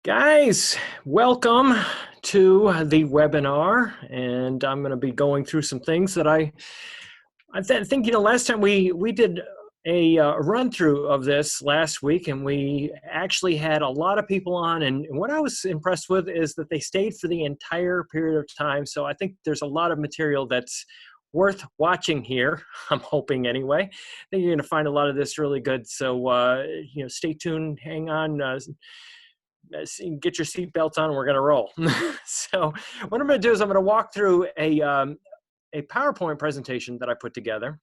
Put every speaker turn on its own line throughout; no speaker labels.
Guys, welcome to the webinar, and I'm going to be going through some things that I think last time we did a run through of this last week, and we actually had a lot of people on, and what I was impressed with is that they stayed for the entire period of time. So I think there's a lot of material that's worth watching here. I'm hoping anyway. I think you're going to find a lot of this really good. So stay tuned, hang on. Get your seatbelts on and we're going to roll. So what I'm going to do is I'm going to walk through a PowerPoint presentation that I put together,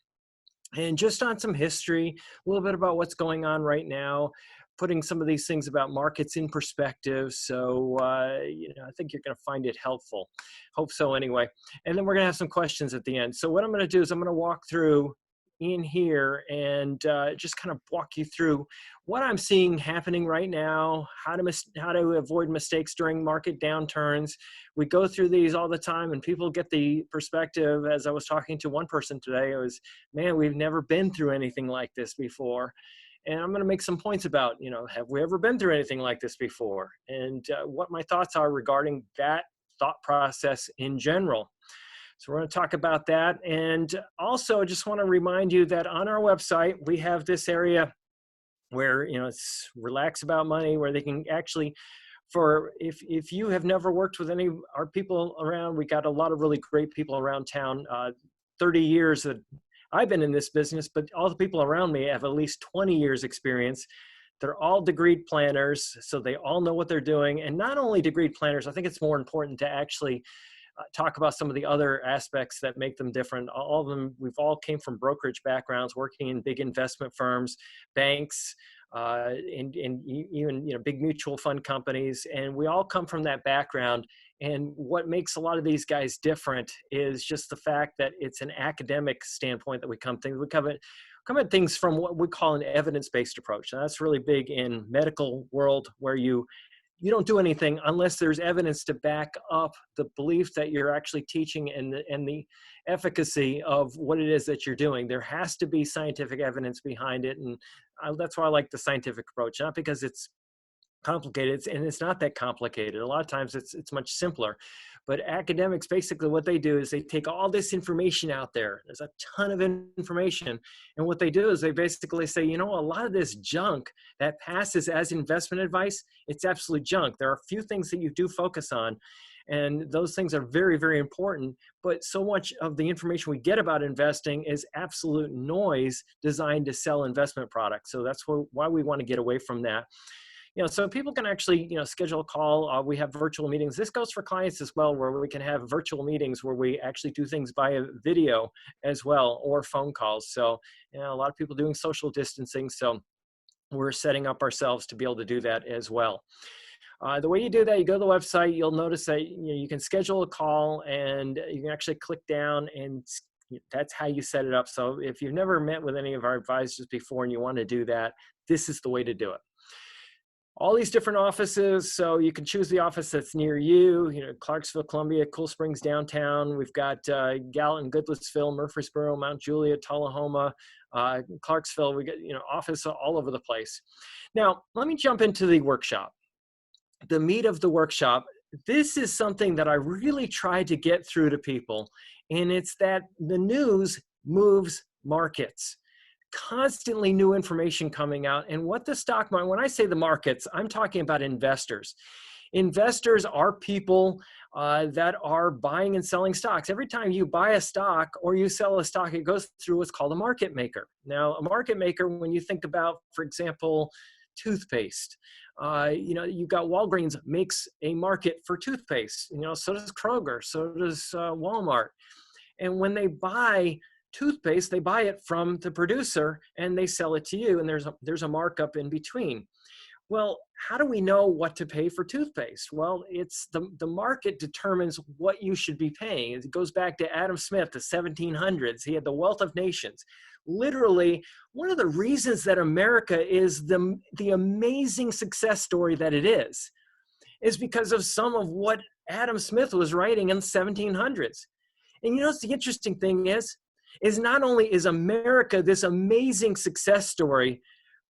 and just on some history, a little bit about what's going on right now, putting some of these things about markets in perspective. So, I think you're going to find it helpful. Hope so anyway. And then we're going to have some questions at the end. So what I'm going to do is I'm going to walk through in here and just kind of walk you through what I'm seeing happening right now, how to avoid mistakes during market downturns. We go through these all the time, and people get the perspective. As I was talking to one person today, it was, man, we've never been through anything like this before. And I'm going to make some points about, have we ever been through anything like this before? And what my thoughts are regarding that thought process in general. So we're going to talk about that. And also, I just want to remind you that on our website, we have this area where, it's Relax About Money, where they can actually, if you have never worked with any of our people around, we got a lot of really great people around town, 30 years that I've been in this business, but all the people around me have at least 20 years experience. They're all degreed planners, so they all know what they're doing. And not only degreed planners, I think it's more important to actually talk about some of the other aspects that make them different. All of them, we've all came from brokerage backgrounds, working in big investment firms, banks, and even big mutual fund companies, and we all come from that background. And what makes a lot of these guys different is just the fact that it's an academic standpoint that we come at things from what we call an evidence-based approach. And that's really big in medical world, where you don't do anything unless there's evidence to back up the belief that you're actually teaching and the efficacy of what it is that you're doing. There has to be scientific evidence behind it. And that's why I like the scientific approach, not because it's complicated, and it's not that complicated. A lot of times it's much simpler. But academics, basically what they do is they take all this information out there. There's a ton of information. And what they do is they basically say, a lot of this junk that passes as investment advice, it's absolute junk. There are a few things that you do focus on, and those things are very, very important. But so much of the information we get about investing is absolute noise designed to sell investment products. So that's why we want to get away from that. So people can actually, schedule a call. We have virtual meetings. This goes for clients as well, where we can have virtual meetings where we actually do things via video as well, or phone calls. So, a lot of people doing social distancing. So we're setting up ourselves to be able to do that as well. The way you do that, you go to the website, you'll notice that you can schedule a call, and you can actually click down, and that's how you set it up. So if you've never met with any of our advisors before and you want to do that, this is the way to do it. All these different offices, so you can choose the office that's near you. Clarksville, Columbia, Cool Springs, downtown. We've got Gallatin, Goodlettsville, Murfreesboro, Mount Juliet, Tullahoma, Clarksville. We got office all over the place. Now, let me jump into the workshop. The meat of the workshop. This is something that I really try to get through to people, and it's that the news moves markets. Constantly new information coming out, and what the stock market, when I say the markets, I'm talking about investors. Investors are people that are buying and selling stocks. Every time you buy a stock or you sell a stock, it goes through what's called a market maker. Now, a market maker, when you think about, for example, toothpaste, you've got Walgreens makes a market for toothpaste. So does Kroger, so does Walmart. And when they buy toothpaste, they buy it from the producer and they sell it to you, and there's a markup in between. Well, how do we know what to pay for toothpaste? Well, it's the market determines what you should be paying. It goes back to Adam Smith, the 1700s. He had the Wealth of Nations. Literally, one of the reasons that America is the amazing success story that it is because of some of what Adam Smith was writing in the 1700s. And the interesting thing is not only is America this amazing success story,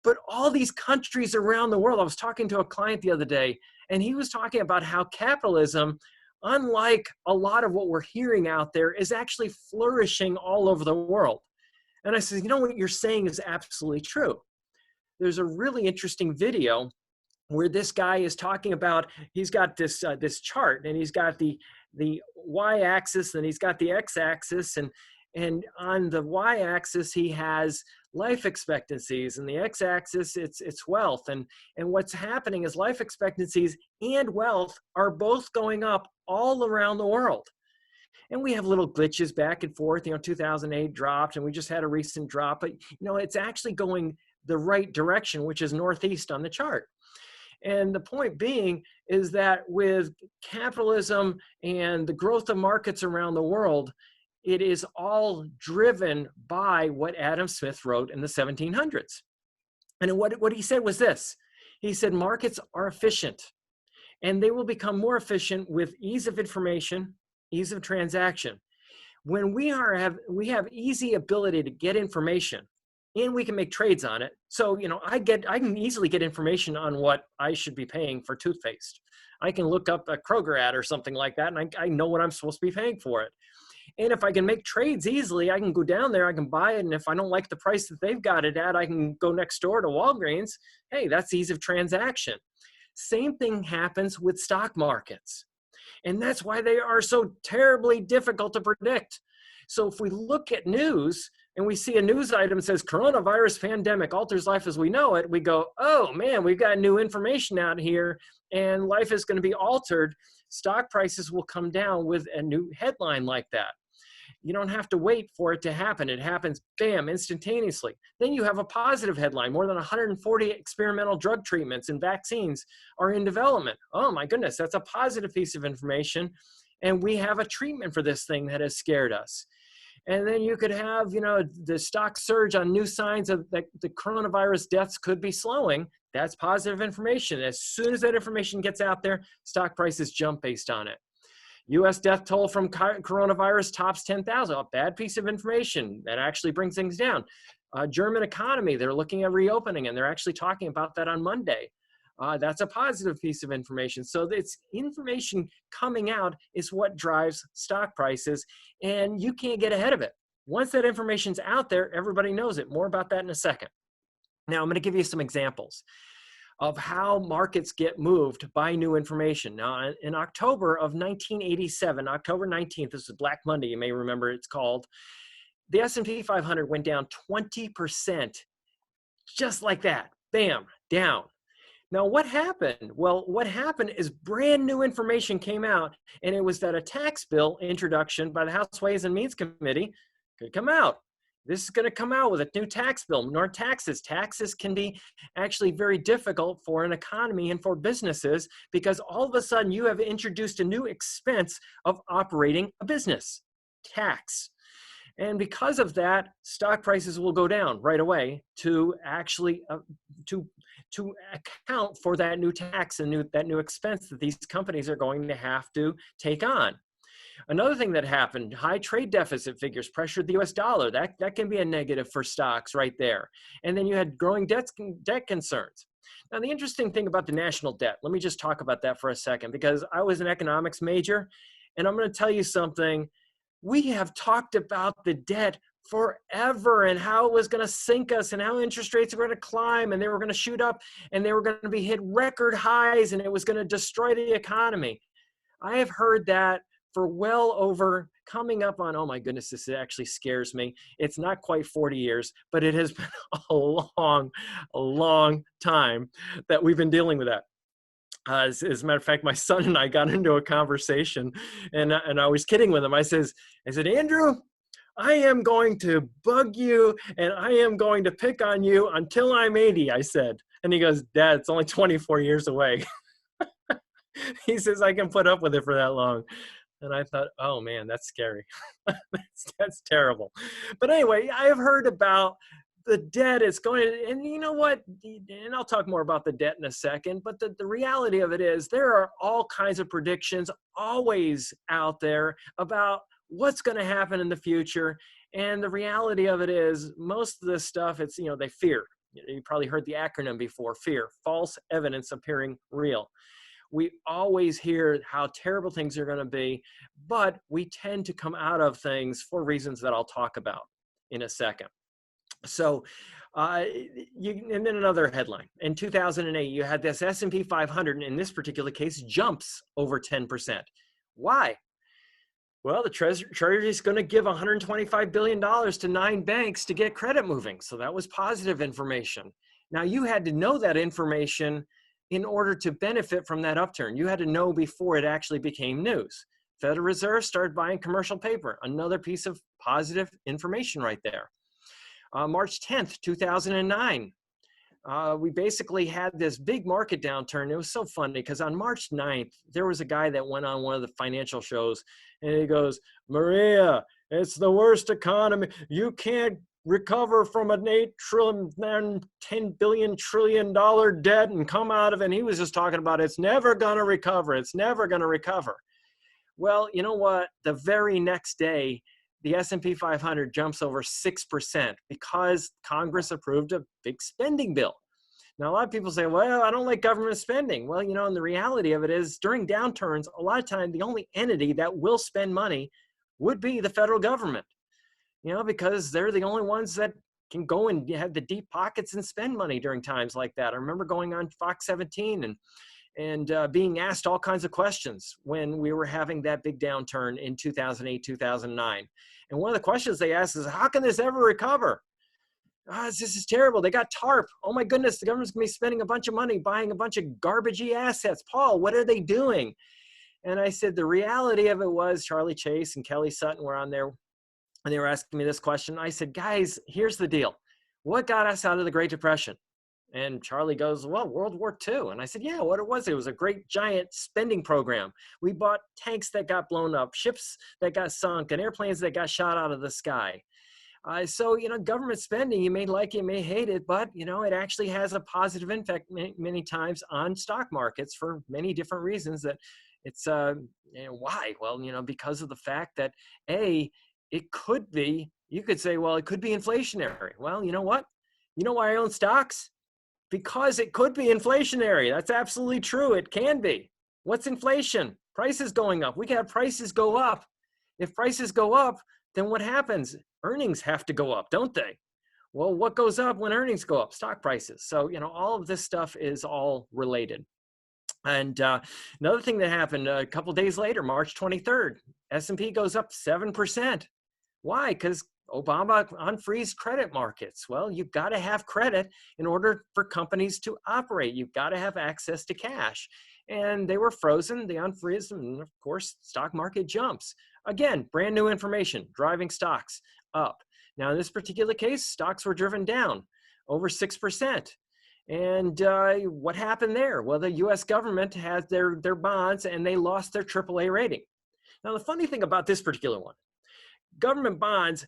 But all these countries around the world, I was talking to a client the other day, and he was talking about how capitalism, unlike a lot of what we're hearing out there, is actually flourishing all over the world. And I said, you know what you're saying is absolutely true. There's a really interesting video where this guy is talking about, he's got this chart, and he's got the y-axis and he's got the x-axis, and on the y-axis he has life expectancies, and the x-axis it's wealth, and what's happening is life expectancies and wealth are both going up all around the world. And we have little glitches back and forth. 2008 dropped, and we just had a recent drop, but it's actually going the right direction, which is northeast on the chart. And the point being is that with capitalism and the growth of markets around the world, it is all driven by what Adam Smith wrote in the 1700s. And what he said was this. He said, markets are efficient, and they will become more efficient with ease of information, ease of transaction. When we have easy ability to get information, and we can make trades on it. So, I can easily get information on what I should be paying for toothpaste. I can look up a Kroger ad or something like that, and I know what I'm supposed to be paying for it. And if I can make trades easily, I can go down there, I can buy it, and if I don't like the price that they've got it at, I can go next door to Walgreens. Hey, that's ease of transaction. Same thing happens with stock markets. And that's why they are so terribly difficult to predict. So if we look at news, and we see a news item that says coronavirus pandemic alters life as we know it, we go, oh man, we've got new information out here and life is going to be altered. Stock prices will come down with a new headline like that. You don't have to wait for it to happen. It happens, bam, instantaneously. Then you have a positive headline. More than 140 experimental drug treatments and vaccines are in development. Oh my goodness, that's a positive piece of information. And we have a treatment for this thing that has scared us. And then you could have, the stock surge on new signs of that the coronavirus deaths could be slowing. That's positive information. As soon as that information gets out there, stock prices jump based on it. U.S. death toll from coronavirus tops 10,000. A bad piece of information that actually brings things down. German economy, they're looking at reopening, and they're actually talking about that on Monday. That's a positive piece of information. So it's information coming out is what drives stock prices, and you can't get ahead of it. Once that information's out there, everybody knows it. More about that in a second. Now, I'm going to give you some examples of how markets get moved by new information. Now, in October of 1987, October 19th, this is Black Monday, you may remember it's called, the S&P 500 went down 20%, just like that, bam, down. Now, what happened? Well, what happened is brand new information came out, and it was that a tax bill introduction by the House Ways and Means Committee could come out. This is going to come out with a new tax bill, more taxes. Taxes can be actually very difficult for an economy and for businesses because all of a sudden you have introduced a new expense of operating a business, tax. And because of that, stock prices will go down right away to actually to account for that new tax and that new expense that these companies are going to have to take on. Another thing that happened, high trade deficit figures pressured the US dollar. That can be a negative for stocks right there. And then you had growing debt concerns. Now, the interesting thing about the national debt, let me just talk about that for a second, because I was an economics major, and I'm going to tell you something. We have talked about the debt forever and how it was going to sink us and how interest rates were going to climb and they were going to shoot up and they were going to be hit record highs and it was going to destroy the economy. I have heard that for well over coming up on, oh my goodness, this actually scares me. It's not quite 40 years, but it has been a long time that we've been dealing with that. As a matter of fact, my son and I got into a conversation and I was kidding with him. I said, Andrew, I am going to bug you and I am going to pick on you until I'm 80, I said. And he goes, Dad, it's only 24 years away. He says, I can put up with it for that long. And I thought, oh man, that's scary. that's terrible. But anyway, I have heard about the debt is going to, and you know what, and I'll talk more about the debt in a second, but the reality of it is there are all kinds of predictions always out there about what's going to happen in the future. And the reality of it is most of this stuff, it's, they fear. You probably heard the acronym before, FEAR, false evidence appearing real. We always hear how terrible things are going to be, but we tend to come out of things for reasons that I'll talk about in a second. So, and then another headline. In 2008, you had this S&P 500, in this particular case, jumps over 10%. Why? Well, the Treasury is going to give $125 billion to 9 banks to get credit moving. So that was positive information. Now, you had to know that information in order to benefit from that upturn. You had to know before it actually became news. Federal Reserve started buying commercial paper, another piece of positive information right there. March 10th, 2009, we basically had this big market downturn. It was so funny because on March 9th, there was a guy that went on one of the financial shows and he goes, Maria, it's the worst economy. You can't recover from an $8 trillion, $10 billion trillion debt and come out of it. And he was just talking about it's never going to recover. It's never going to recover. Well, you know what? The very next day, the S&P 500 jumps over 6% because Congress approved a big spending bill. Now, a lot of people say, well, I don't like government spending. Well, you know, and the reality of it is during downturns, a lot of time, the only entity that will spend money would be the federal government, you know, because they're the only ones that can go and have the deep pockets and spend money during times like that. I remember going on Fox 17 and being asked all kinds of questions when we were having that big downturn in 2008, 2009. And one of the questions they asked is, how can this ever recover? This is terrible. They got TARP. Oh my goodness, the government's gonna be spending a bunch of money buying a bunch of garbagey assets. Paul, what are they doing? And I said, the reality of it was Charlie Chase and Kelly Sutton were on there and they were asking me this question. I said, guys, here's the deal. What got us out of the Great Depression? And Charlie goes, well, World War II. And I said, yeah, what it was a great giant spending program. We bought tanks that got blown up, ships that got sunk, and airplanes that got shot out of the sky. So, you know, government spending, you may like it, you may hate it, but, you know, it actually has a positive impact many times on stock markets for many different reasons that it's, you know, why? Well, you know, because of the fact that, A, it could be, you could say, well, it could be inflationary. Well, you know what? You know why I own stocks? Because it could be inflationary. That's absolutely true. It can be. What's inflation? Prices going up. We can have prices go up. If prices go up, then what happens? Earnings have to go up, don't they? Well, what goes up when earnings go up? Stock prices. So, you know, all of this stuff is all related. And another thing that happened a couple days later, March 23rd, S&P goes up 7%. Why? Because Obama unfreezed credit markets. Well, you've got to have credit in order for companies to operate. You've got to have access to cash. And they were frozen, they unfreeze, and of course, stock market jumps. Again, brand new information, driving stocks up. Now, in this particular case, stocks were driven down over 6%. And what happened there? Well, the U.S. government had their bonds and they lost their AAA rating. Now, the funny thing about this particular one, government bonds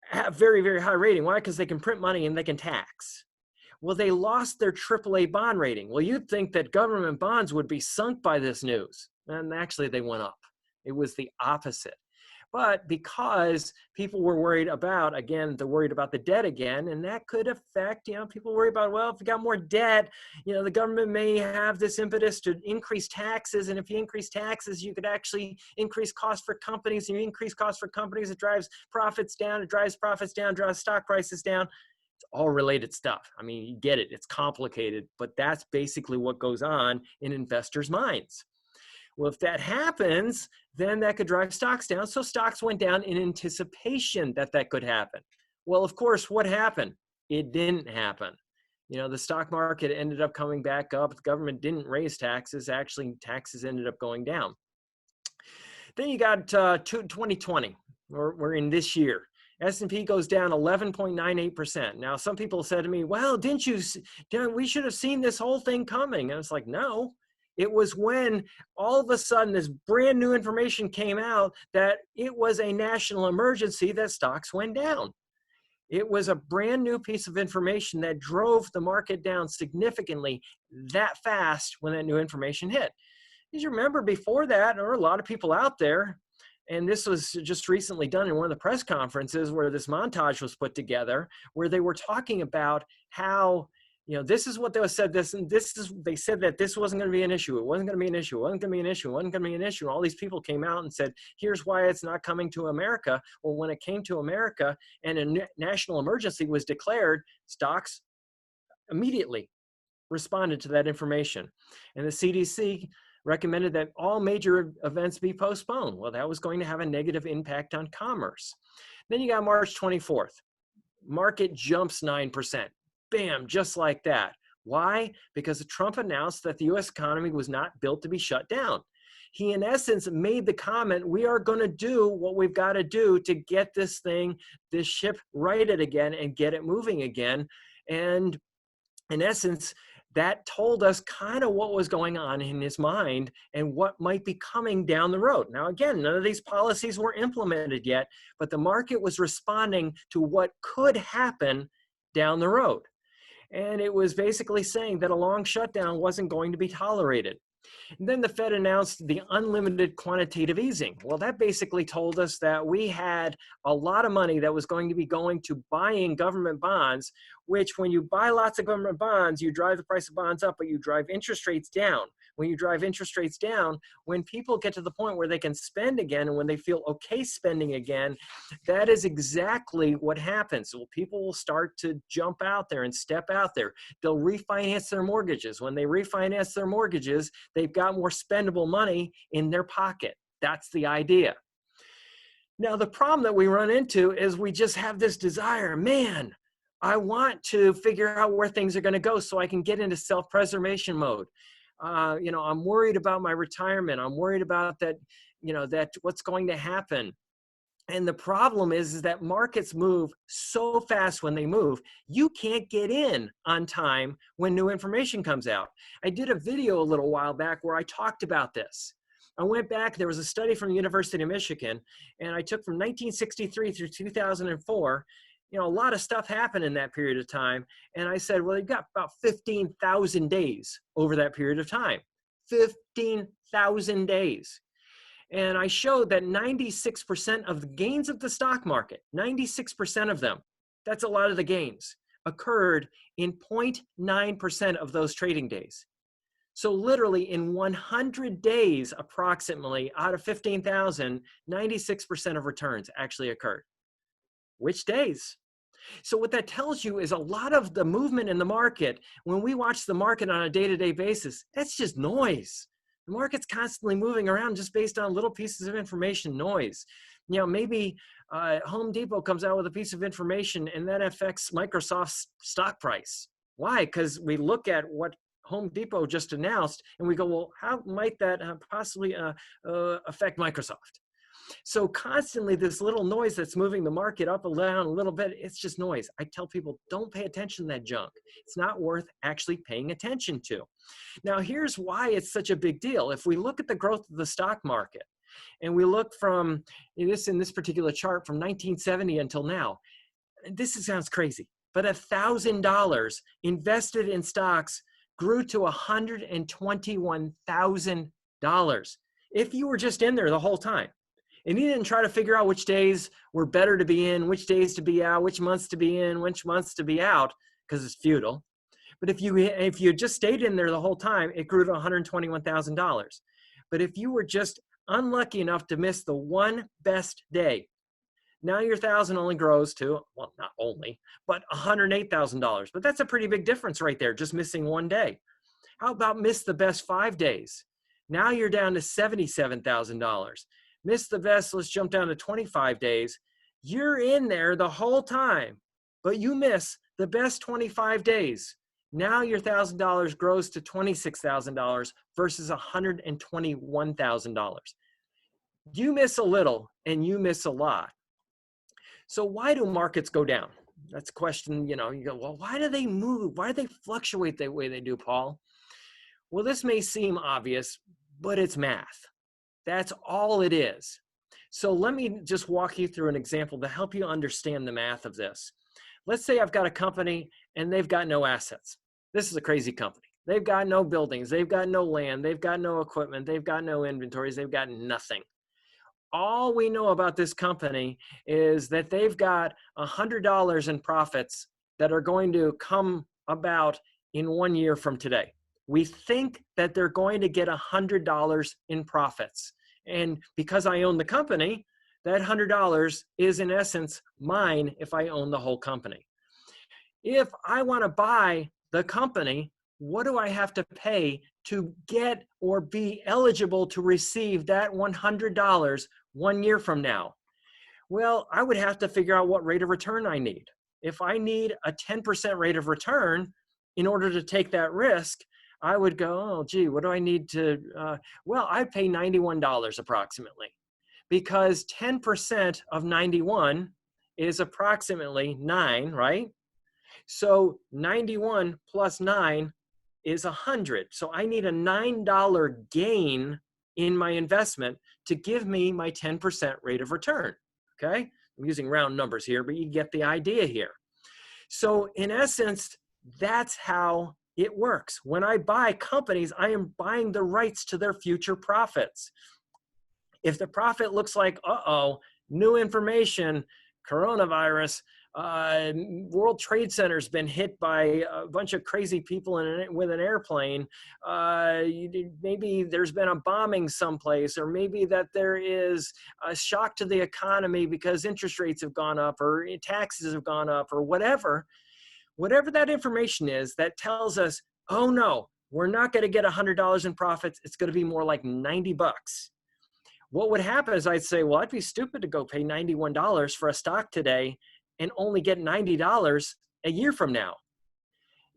have very, very high rating. Why? Because they can print money and they can tax. Well, they lost their AAA bond rating. Well, you'd think that government bonds would be sunk by this news. And actually, they went up. It was the opposite. But because people were worried about, again, they're worried about the debt again, and that could affect, you know, people worry about, well, if you got more debt, you know, the government may have this impetus to increase taxes. And if you increase taxes, you could actually increase costs for companies. And you increase costs for companies, it drives profits down, drives stock prices down. It's all related stuff. I mean, you get it. It's complicated, but that's basically what goes on in investors' minds. Well, if that happens, then that could drive stocks down. So stocks went down in anticipation that that could happen. Well, of course, what happened? It didn't happen. You know, the stock market ended up coming back up. The government didn't raise taxes. Actually, taxes ended up going down. Then you got 2020. We're in this year. S&P goes down 11.98%. Now, some people said to me, well, we should have seen this whole thing coming. And I was like, no. It was when all of a sudden this brand new information came out that it was a national emergency that stocks went down. It was a brand new piece of information that drove the market down significantly that fast when that new information hit. As you remember before that, there were a lot of people out there And this was just recently done in one of the press conferences where this montage was put together, where they were talking about how, this is what they said, this, and this is, they said that this wasn't going to be an issue. It wasn't going to be an issue. It wasn't going to be an issue. It wasn't going to be an issue. And all these people came out and said, here's why it's not coming to America. Well, when it came to America and a national emergency was declared, stocks immediately responded to that information. And the CDC recommended that all major events be postponed. Well, that was going to have a negative impact on commerce. Then you got March 24th. Market jumps 9%. Bam, just like that. Why? Because Trump announced that the US economy was not built to be shut down. He, in essence, made the comment, we are going to do what we've got to do to get this ship righted again and get it moving again. And in essence, that told us kind of what was going on in his mind and what might be coming down the road. Now, again, none of these policies were implemented yet, but the market was responding to what could happen down the road. And it was basically saying that a long shutdown wasn't going to be tolerated. And then the Fed announced the unlimited quantitative easing. Well, that basically told us that we had a lot of money that was going to be going to buying government bonds, which when you buy lots of government bonds, you drive the price of bonds up, but you drive interest rates down. When you drive interest rates down, when people get to the point where they can spend again and when they feel okay spending again, that is exactly what happens. So people will start to jump out there and step out there. They'll refinance their mortgages. When they refinance their mortgages, they've got more spendable money in their pocket. That's the idea. Now, the problem that we run into is we just have this desire, man, I want to figure out where things are going to go so I can get into self-preservation mode. I'm worried about my retirement. I'm worried about that, that what's going to happen. And the problem is that markets move so fast when they move, you can't get in on time when new information comes out. I did a video a little while back where I talked about this. I went back, there was a study from the University of Michigan, and I took from 1963 through 2004. A lot of stuff happened in that period of time. And I said, well, you've got about 15,000 days over that period of time. 15,000 days. And I showed that 96% of the gains of the stock market, 96% of them, that's a lot of the gains, occurred in 0.9% of those trading days. So literally in 100 days, approximately, out of 15,000, 96% of returns actually occurred. Which days? So what that tells you is a lot of the movement in the market, when we watch the market on a day-to-day basis, that's just noise. The market's constantly moving around just based on little pieces of information, noise. Maybe Home Depot comes out with a piece of information and that affects Microsoft's stock price. Why? Because we look at what Home Depot just announced and we go, well, how might that possibly affect Microsoft? So constantly this little noise that's moving the market up and down a little bit, it's just noise. I tell people, don't pay attention to that junk. It's not worth actually paying attention to. Now, here's why it's such a big deal. If we look at the growth of the stock market and we look from in this particular chart from 1970 until now, this sounds crazy, but $1,000 invested in stocks grew to $121,000 if you were just in there the whole time. And you didn't try to figure out which days were better to be in, which days to be out, which months to be in, which months to be out, because it's futile. But if you just stayed in there the whole time, it grew to $121,000. But if you were just unlucky enough to miss the one best day, now your 1,000 only grows to, well, not only, but $108,000. But that's a pretty big difference right there, just missing one day. How about miss the best 5 days? Now you're down to $77,000. Miss the best, let's jump down to 25 days. You're in there the whole time, but you miss the best 25 days. Now your $1,000 grows to $26,000 versus $121,000. You miss a little and you miss a lot. So why do markets go down? That's a question, you go, well, why do they move? Why do they fluctuate the way they do, Paul? Well, this may seem obvious, but it's math. That's all it is. So let me just walk you through an example to help you understand the math of this. Let's say I've got a company and they've got no assets. This is a crazy company. They've got no buildings. They've got no land. They've got no equipment. They've got no inventories. They've got nothing. All we know about this company is that they've got $100 in profits that are going to come about in 1 year from today. We think that they're going to get $100 in profits. And because I own the company, that $100 is in essence mine if I own the whole company. If I want to buy the company, what do I have to pay to get or be eligible to receive that $100 1 year from now? Well, I would have to figure out what rate of return I need. If I need a 10% rate of return in order to take that risk, I would go, oh, gee, what do I need to, well, I'd pay $91 approximately, because 10% of 91 is approximately 9, right? So 91 plus 9 is 100. So I need a $9 gain in my investment to give me my 10% rate of return. Okay, I'm using round numbers here, but you get the idea here. So in essence, that's how it works. When I buy companies, I am buying the rights to their future profits. If the profit looks like, uh-oh, new information, coronavirus, World Trade Center's been hit by a bunch of crazy people with an airplane. Maybe there's been a bombing someplace, or maybe that there is a shock to the economy because interest rates have gone up or taxes have gone up or whatever. Whatever that information is that tells us, oh no, we're not going to get $100 in profits. It's going to be more like 90 bucks. What would happen is I'd say, well, I'd be stupid to go pay $91 for a stock today and only get $90 a year from now.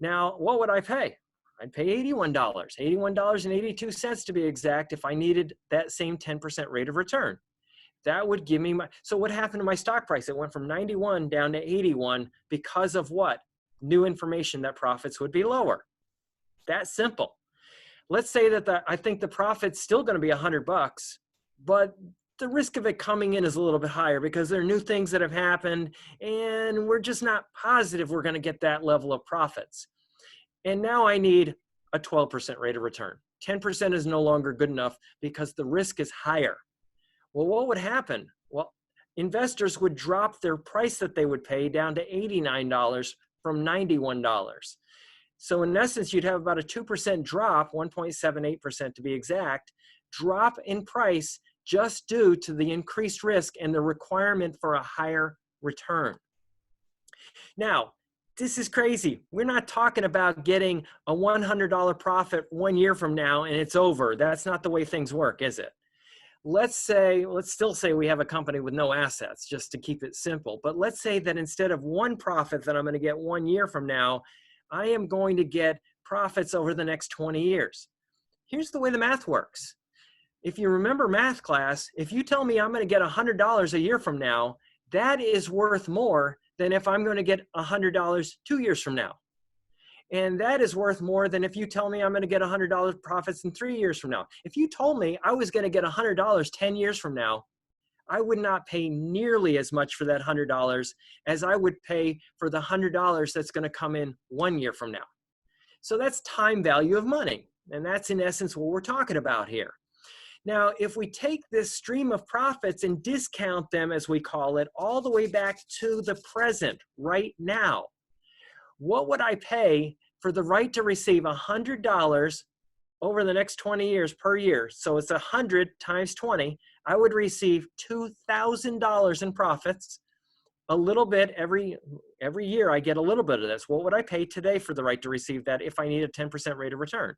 Now, what would I pay? I'd pay $81, $81.82 to be exact, if I needed that same 10% rate of return. That would give me my, so what happened to my stock price? It went from 91 down to 81 because of what? New information that profits would be lower. That simple. Let's say that I think the profit's still going to be 100 bucks, but the risk of it coming in is a little bit higher because there are new things that have happened and we're just not positive we're going to get that level of profits. And now I need a 12% rate of return. 10% is no longer good enough because the risk is higher. Well, what would happen? Well, investors would drop their price that they would pay down to $89 from $91. So in essence, you'd have about a 2% drop, 1.78% to be exact, drop in price just due to the increased risk and the requirement for a higher return. Now, this is crazy. We're not talking about getting a $100 profit 1 year from now and it's over. That's not the way things work, is it? Let's still say we have a company with no assets, just to keep it simple. But let's say that instead of one profit that I'm going to get 1 year from now, I am going to get profits over the next 20 years. Here's the way the math works. If you remember math class, if you tell me I'm going to get $100 a year from now, that is worth more than if I'm going to get $100 2 years from now. And that is worth more than if you tell me I'm going to get $100 profits in 3 years from now. If you told me I was going to get $100 10 years from now, I would not pay nearly as much for that $100 as I would pay for the $100 that's going to come in 1 year from now. So that's time value of money. And that's in essence what we're talking about here. Now, if we take this stream of profits and discount them, as we call it, all the way back to the present, right now, what would I pay for the right to receive $100 over the next 20 years per year? So it's 100 times 20. I would receive $2,000 in profits. A little bit every year I get a little bit of this. What would I pay today for the right to receive that if I need a 10% rate of return?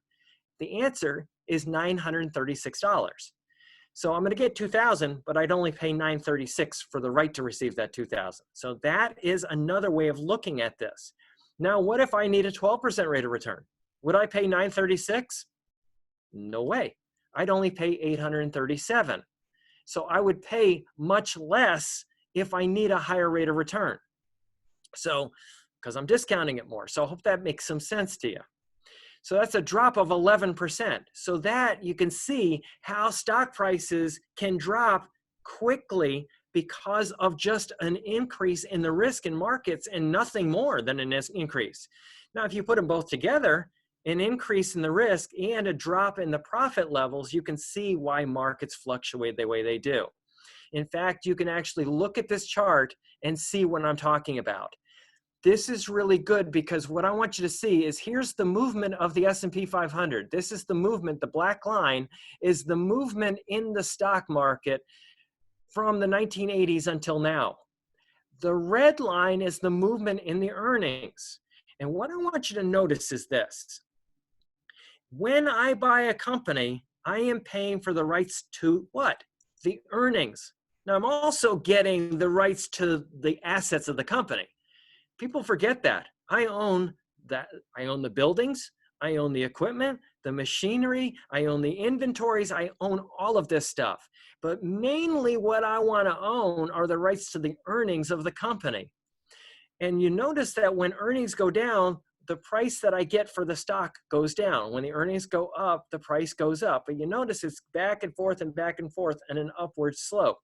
The answer is $936. So I'm going to get $2,000, but I'd only pay $936 for the right to receive that $2,000. So that is another way of looking at this. Now, what if I need a 12% rate of return? Would I pay $936? No way. I'd only pay $837. So I would pay much less if I need a higher rate of return. So, because I'm discounting it more. So I hope that makes some sense to you. So that's a drop of 11%. So that you can see how stock prices can drop quickly because of just an increase in the risk in markets and nothing more than an increase. Now, if you put them both together, an increase in the risk and a drop in the profit levels, you can see why markets fluctuate the way they do. In fact, you can actually look at this chart and see what I'm talking about. This is really good because what I want you to see is here's the movement of the S&P 500. This is the movement, the black line is the movement in the stock market from the 1980s until now. The red line is the movement in the earnings. And what I want you to notice is this. When I buy a company, I am paying for the rights to what? The earnings. Now, I'm also getting the rights to the assets of the company. People forget that. I own that. I own the buildings. I own the equipment, the machinery. I own the inventories. I own all of this stuff. But mainly what I want to own are the rights to the earnings of the company. And you notice that when earnings go down, the price that I get for the stock goes down. When the earnings go up, the price goes up. But you notice it's back and forth and back and forth and an upward slope.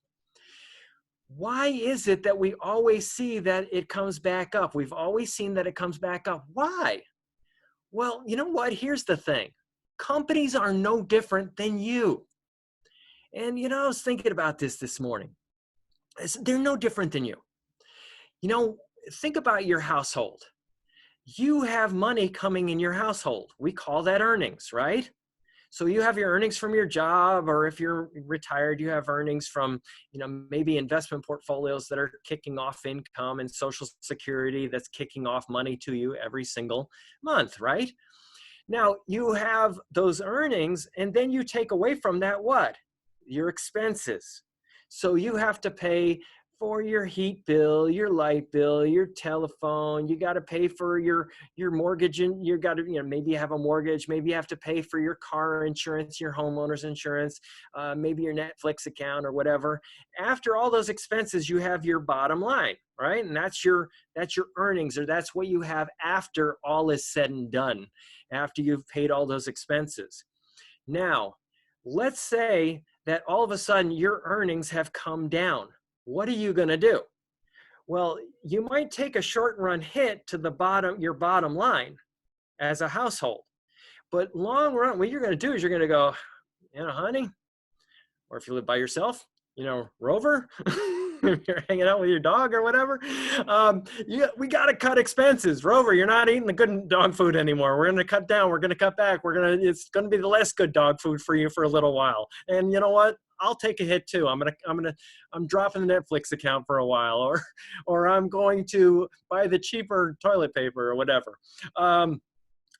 Why is it that we always see that it comes back up? We've always seen that it comes back up. Why? Well, you know what? Here's the thing. Companies are no different than you. And, you know, I was thinking about this morning. They're no different than you. You know, think about your household. You have money coming in your household. We call that earnings, right? So you have your earnings from your job, or if you're retired, you have earnings from, you know, maybe investment portfolios that are kicking off income and Social Security that's kicking off money to you every single month, right? Now you have those earnings, and then you take away from that what? Your expenses. So you have to pay for your heat bill, your light bill, your telephone. You got to pay for your mortgage, and you got to, you know, maybe you have a mortgage, maybe you have to pay for your car insurance, your homeowner's insurance, maybe your Netflix account or whatever. After all those expenses, you have your bottom line, right? And that's your earnings, or that's what you have after all is said and done, after you've paid all those expenses. Now, let's say that all of a sudden your earnings have come down. What are you going to do? Well, you might take a short run hit to your bottom line as a household. But long run, what you're going to do is you're going to go, you know, honey, or if you live by yourself, you know, Rover, if you're hanging out with your dog or whatever, we got to cut expenses. Rover, you're not eating the good dog food anymore. We're going to cut down. We're going to cut back. It's going to be the less good dog food for you for a little while. And you know what? I'll take a hit too. I'm dropping the Netflix account for a while, or I'm going to buy the cheaper toilet paper or whatever. I'm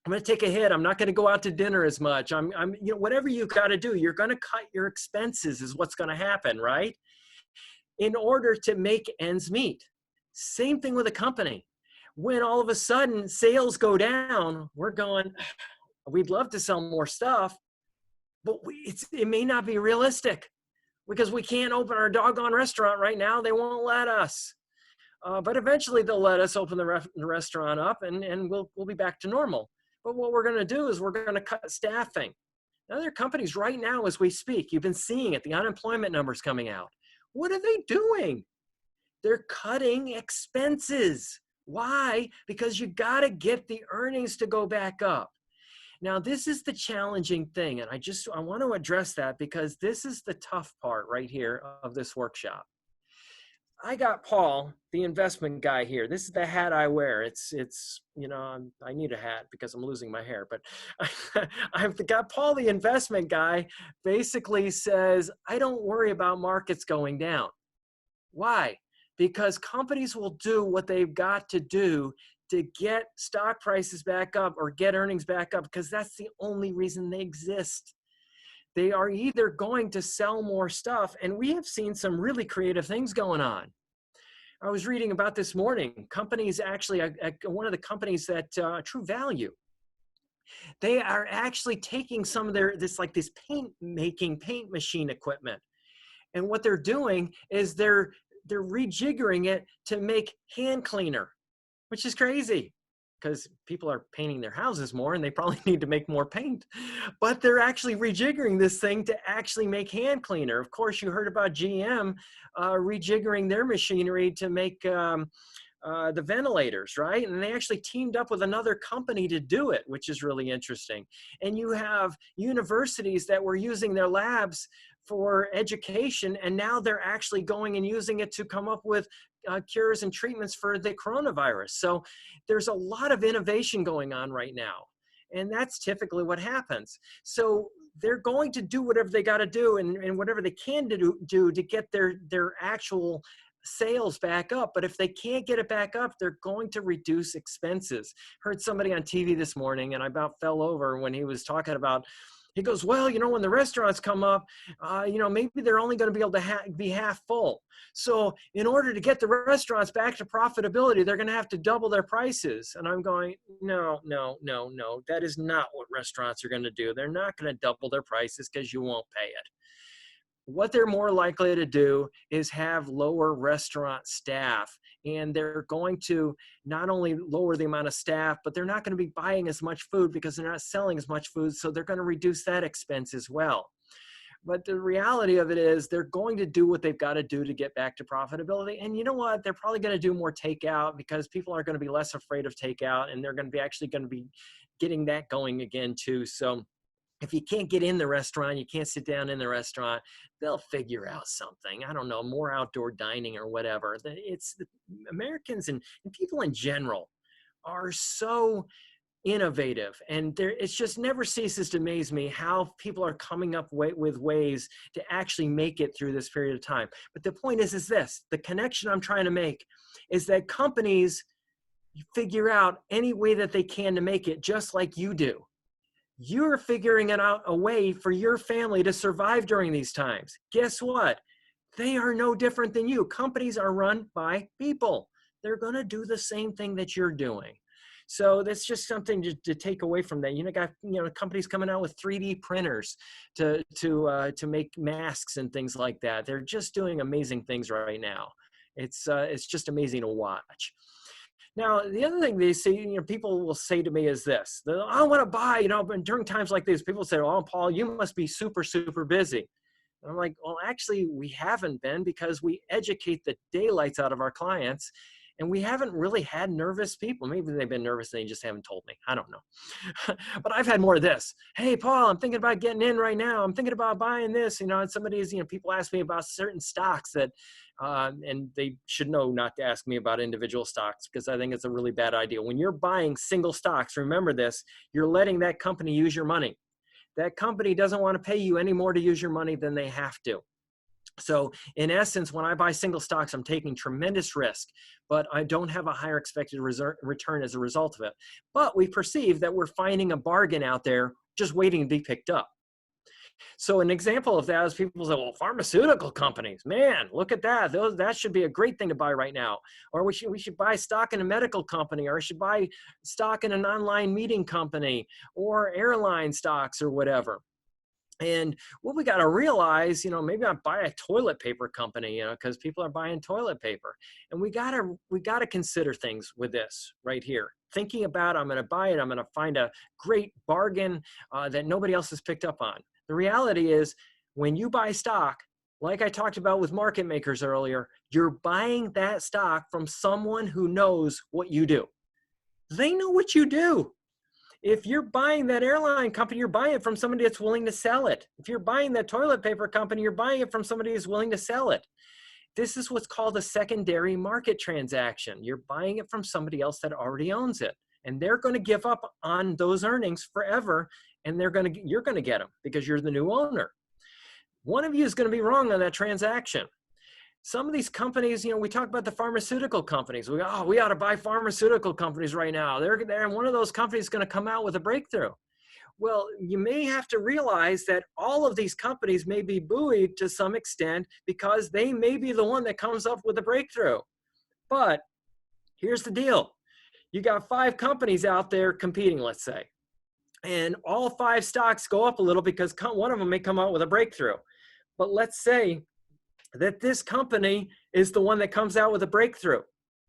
going to take a hit. I'm not going to go out to dinner as much. You know, whatever you got to do, you're going to cut your expenses is what's going to happen, right? In order to make ends meet. Same thing with a company. When all of a sudden sales go down, we're going, we'd love to sell more stuff, but it may not be realistic because we can't open our doggone restaurant right now. They won't let us. But eventually they'll let us open the restaurant up, and we'll be back to normal. But what we're going to do is we're going to cut staffing. Now, there are companies right now as we speak. You've been seeing it, the unemployment numbers coming out. What are they doing? They're cutting expenses. Why? Because you got to get the earnings to go back up. Now, this is the challenging thing, and I want to address that because this is the tough part right here of this workshop. I got Paul, the investment guy here. This is the hat I wear. It's you know, I need a hat because I'm losing my hair, but I've got Paul, the investment guy, basically says, I don't worry about markets going down. Why? Because companies will do what they've got to do to get stock prices back up or get earnings back up, because that's the only reason they exist. They are either going to sell more stuff, and we have seen some really creative things going on. I was reading about this morning, companies actually, one of the companies that True Value, they are actually taking some of this paint machine equipment. And what they're doing is they're rejiggering it to make hand cleaner, which is crazy because people are painting their houses more and they probably need to make more paint. But they're actually rejiggering this thing to actually make hand cleaner. Of course, you heard about GM rejiggering their machinery to make the ventilators, right? And they actually teamed up with another company to do it, which is really interesting. And you have universities that were using their labs for education, and now they're actually going and using it to come up with cures and treatments for the coronavirus. So there's a lot of innovation going on right now. And that's typically what happens. So they're going to do whatever they got to do and whatever they can do to get their actual sales back up. But if they can't get it back up, they're going to reduce expenses. Heard somebody on TV this morning, and I about fell over when he was talking about, he goes, well, you know, when the restaurants come up, you know, maybe they're only going to be able to be half full. So in order to get the restaurants back to profitability, they're going to have to double their prices. And I'm going, no, no, no, no. That is not what restaurants are going to do. They're not going to double their prices because you won't pay it. What they're more likely to do is have lower restaurant staff, and they're going to not only lower the amount of staff, but they're not going to be buying as much food because they're not selling as much food, so they're going to reduce that expense as well. But the reality of it is they're going to do what they've got to do to get back to profitability. And you know what? They're probably going to do more takeout because people are going to be less afraid of takeout, and they're going to be actually going to be getting that going again too. So if you can't get in the restaurant, you can't sit down in the restaurant, they'll figure out something. I don't know, more outdoor dining or whatever. It's the Americans and people in general are so innovative, and it just never ceases to amaze me how people are coming up with ways to actually make it through this period of time. But the point is this, the connection I'm trying to make is that companies figure out any way that they can to make it, just like you do. You're figuring it out a way for your family to survive during these times. Guess what? They are no different than you. Companies are run by people. They're going to do the same thing that you're doing. So that's just something to take away from that. Got companies coming out with 3D printers to make masks and things like that. They're just doing amazing things right now. It's just amazing to watch. Now, the other thing they say, people will say to me is this, I want to buy, and during times like this, people say, oh, Paul, you must be super, super busy. And I'm like, well, actually, we haven't been, because we educate the daylights out of our clients, and we haven't really had nervous people. Maybe they've been nervous and they just haven't told me. I don't know. But I've had more of this. Hey, Paul, I'm thinking about getting in right now. I'm thinking about buying this. And somebody's, people ask me about certain stocks that, and they should know not to ask me about individual stocks, because I think it's a really bad idea. When you're buying single stocks, remember this, you're letting that company use your money. That company doesn't want to pay you any more to use your money than they have to. So in essence, when I buy single stocks, I'm taking tremendous risk, but I don't have a higher expected return as a result of it. But we perceive that we're finding a bargain out there just waiting to be picked up. So an example of that is people say, well, pharmaceutical companies, man, look at that. That should be a great thing to buy right now. Or we should buy stock in a medical company, or I should buy stock in an online meeting company, or airline stocks or whatever. And what we got to realize, maybe I buy a toilet paper company, because people are buying toilet paper. And we got to consider things with this right here. Thinking about, I'm going to buy it, I'm going to find a great bargain that nobody else has picked up on. The reality is, when you buy stock, like I talked about with market makers earlier, you're buying that stock from someone who knows what you do. They know what you do. If you're buying that airline company, you're buying it from somebody that's willing to sell it. If you're buying that toilet paper company, you're buying it from somebody who's willing to sell it. This is what's called a secondary market transaction. You're buying it from somebody else that already owns it. And they're going to give up on those earnings forever, and you're going to get them because you're the new owner. One of you is going to be wrong on that transaction. Some of these companies, we talk about the pharmaceutical companies. We ought to buy pharmaceutical companies right now. And one of those companies is going to come out with a breakthrough. Well, you may have to realize that all of these companies may be buoyed to some extent because they may be the one that comes up with a breakthrough. But here's the deal. You got 5 companies out there competing, let's say, and all 5 stocks go up a little because one of them may come out with a breakthrough. But let's say that this company is the one that comes out with a breakthrough.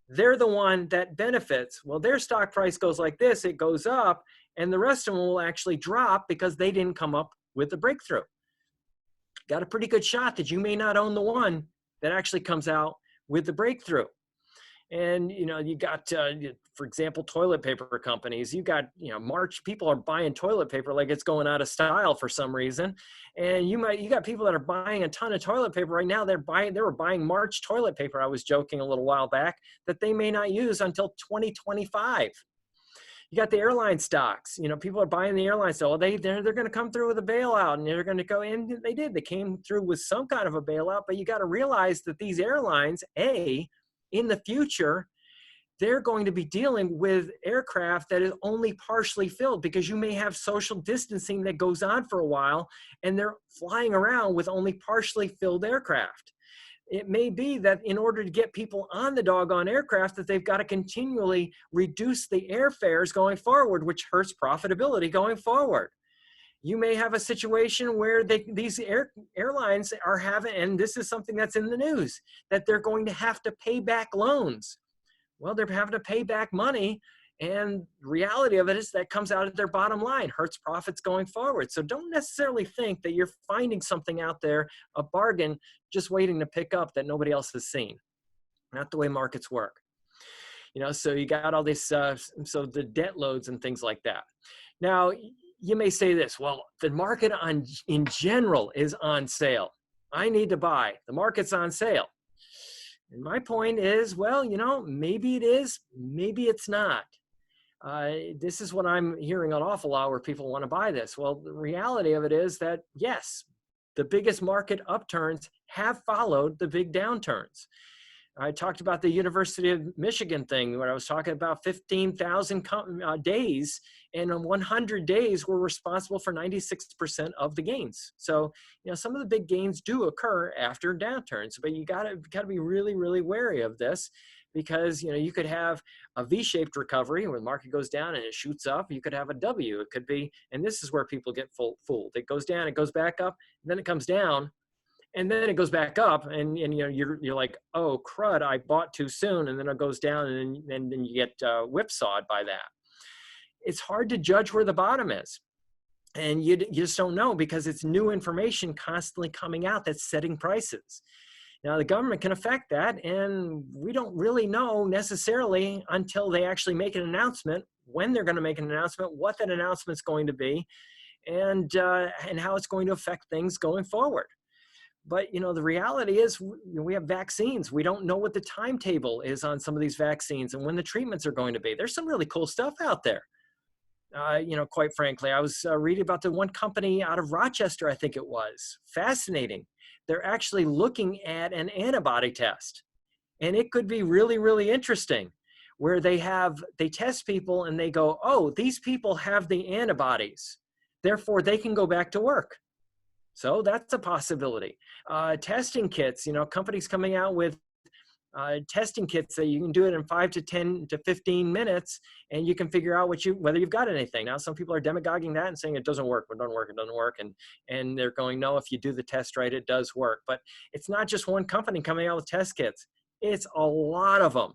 They're the one that benefits. Well, their stock price goes like this, it goes up, and the rest of them will actually drop because they didn't come up with the breakthrough. Got a pretty good shot that you may not own the one that actually comes out with the breakthrough. And, you got, for example, toilet paper companies. You got, March, people are buying toilet paper like it's going out of style for some reason. And you got people that are buying a ton of toilet paper right now. They were buying March toilet paper. I was joking a little while back that they may not use until 2025. You got the airline stocks. People are buying the airline stock. Well, they're going to come through with a bailout, and they're going to go in. They did. They came through with some kind of a bailout, but you got to realize that these airlines, in the future, they're going to be dealing with aircraft that is only partially filled, because you may have social distancing that goes on for a while, and they're flying around with only partially filled aircraft. It may be that in order to get people on the doggone aircraft, that they've got to continually reduce the airfares going forward, which hurts profitability going forward. You may have a situation where these airlines are having, and this is something that's in the news, that they're going to have to pay back loans. Well, they're having to pay back money, and the reality of it is that comes out of their bottom line, hurts profits going forward. So don't necessarily think that you're finding something out there, a bargain, just waiting to pick up that nobody else has seen. Not the way markets work. So you got all this, so the debt loads and things like that. Now, you may say this, well, the market in general is on sale. I need to buy. The market's on sale. And my point is, well, maybe it is, maybe it's not. This is what I'm hearing an awful lot where people want to buy this. Well, the reality of it is that, yes, the biggest market upturns have followed the big downturns. I talked about the University of Michigan thing where I was talking about 15,000 days, and 100 days were responsible for 96% of the gains. So, some of the big gains do occur after downturns, but you gotta be really, really wary of this, because, you could have a V-shaped recovery where the market goes down and it shoots up. You could have a W. It could be, and this is where people get fooled. It goes down, it goes back up, and then it comes down. And then it goes back up, and you're like, oh crud, I bought too soon, and then it goes down, and then you get whipsawed by that. It's hard to judge where the bottom is, and you just don't know, because it's new information constantly coming out that's setting prices. Now, the government can affect that, and we don't really know necessarily until they actually make an announcement, when they're going to make an announcement, what that announcement's going to be, and how it's going to affect things going forward. But, the reality is we have vaccines. We don't know what the timetable is on some of these vaccines and when the treatments are going to be. There's some really cool stuff out there. Quite frankly, I was reading about the one company out of Rochester, I think it was. Fascinating. They're actually looking at an antibody test. And it could be really, really interesting, where they test people and they go, oh, these people have the antibodies. Therefore, they can go back to work. So that's a possibility. Testing kits, companies coming out with testing kits that you can do it in 5 to 10 to 15 minutes, and you can figure out whether you've got anything. Now, some people are demagoguing that and saying it doesn't work, and they're going, no, if you do the test right, it does work. But it's not just one company coming out with test kits. It's a lot of them.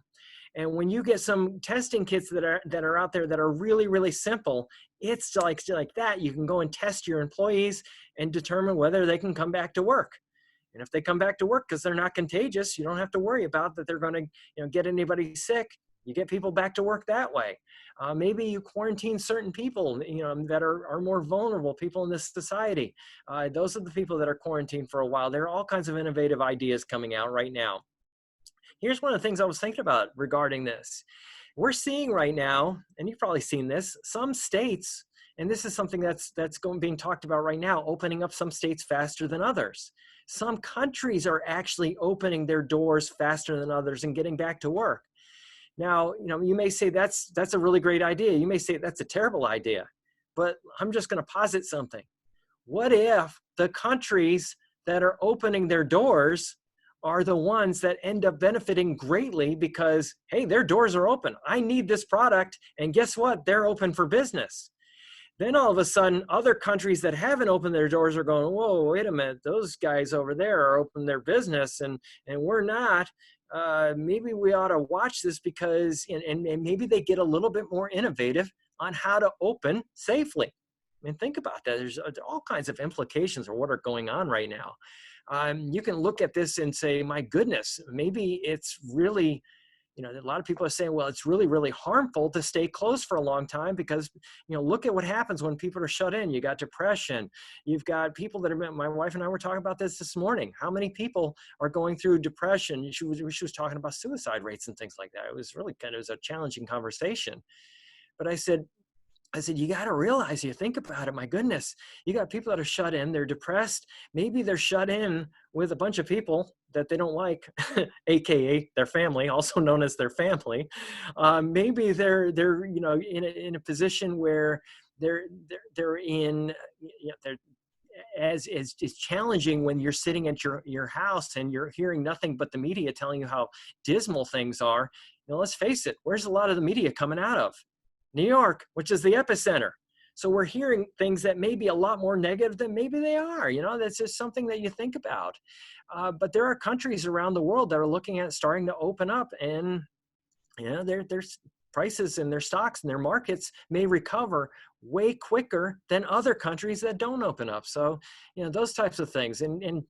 And when you get some testing kits that are out there that are really, really simple, it's like that. You can go and test your employees and determine whether they can come back to work. And if they come back to work because they're not contagious, you don't have to worry about that they're going to get anybody sick. You get people back to work that way. Maybe you quarantine certain people, that are more vulnerable people in this society. Those are the people that are quarantined for a while. There are all kinds of innovative ideas coming out right now. Here's one of the things I was thinking about regarding this. We're seeing right now, and you've probably seen this, some states, and this is something that's being talked about right now, opening up some states faster than others. Some countries are actually opening their doors faster than others and getting back to work. Now, you may say that's a really great idea. You may say that's a terrible idea, but I'm just going to posit something. What if the countries that are opening their doors are the ones that end up benefiting greatly because, hey, their doors are open. I need this product. And guess what? They're open for business. Then all of a sudden, other countries that haven't opened their doors are going, whoa, wait a minute. Those guys over there are opening their business and we're not. Maybe we ought to watch this because, and maybe they get a little bit more innovative on how to open safely. I mean, think about that. There's all kinds of implications of what are going on right now. You can look at this and say, my goodness, maybe it's really, a lot of people are saying, well, it's really, really harmful to stay closed for a long time because, look at what happens when people are shut in. You got depression. You've got people that are, my wife and I were talking about this morning. How many people are going through depression? She was talking about suicide rates and things like that. It was really it was a challenging conversation. But I said, you got to realize, you think about it, my goodness, you got people that are shut in, they're depressed. Maybe they're shut in with a bunch of people that they don't like, AKA their family, also known as their family. Maybe they're in a position where they're in, they're, as it's challenging when you're sitting at your house and you're hearing nothing but the media telling you how dismal things are. Let's face it, where's a lot of the media coming out of? New York, which is the epicenter. So we're hearing things that may be a lot more negative than maybe they are. That's just something that you think about. But there are countries around the world that are looking at starting to open up, and their prices and their stocks and their markets may recover way quicker than other countries that don't open up. So, those types of things. And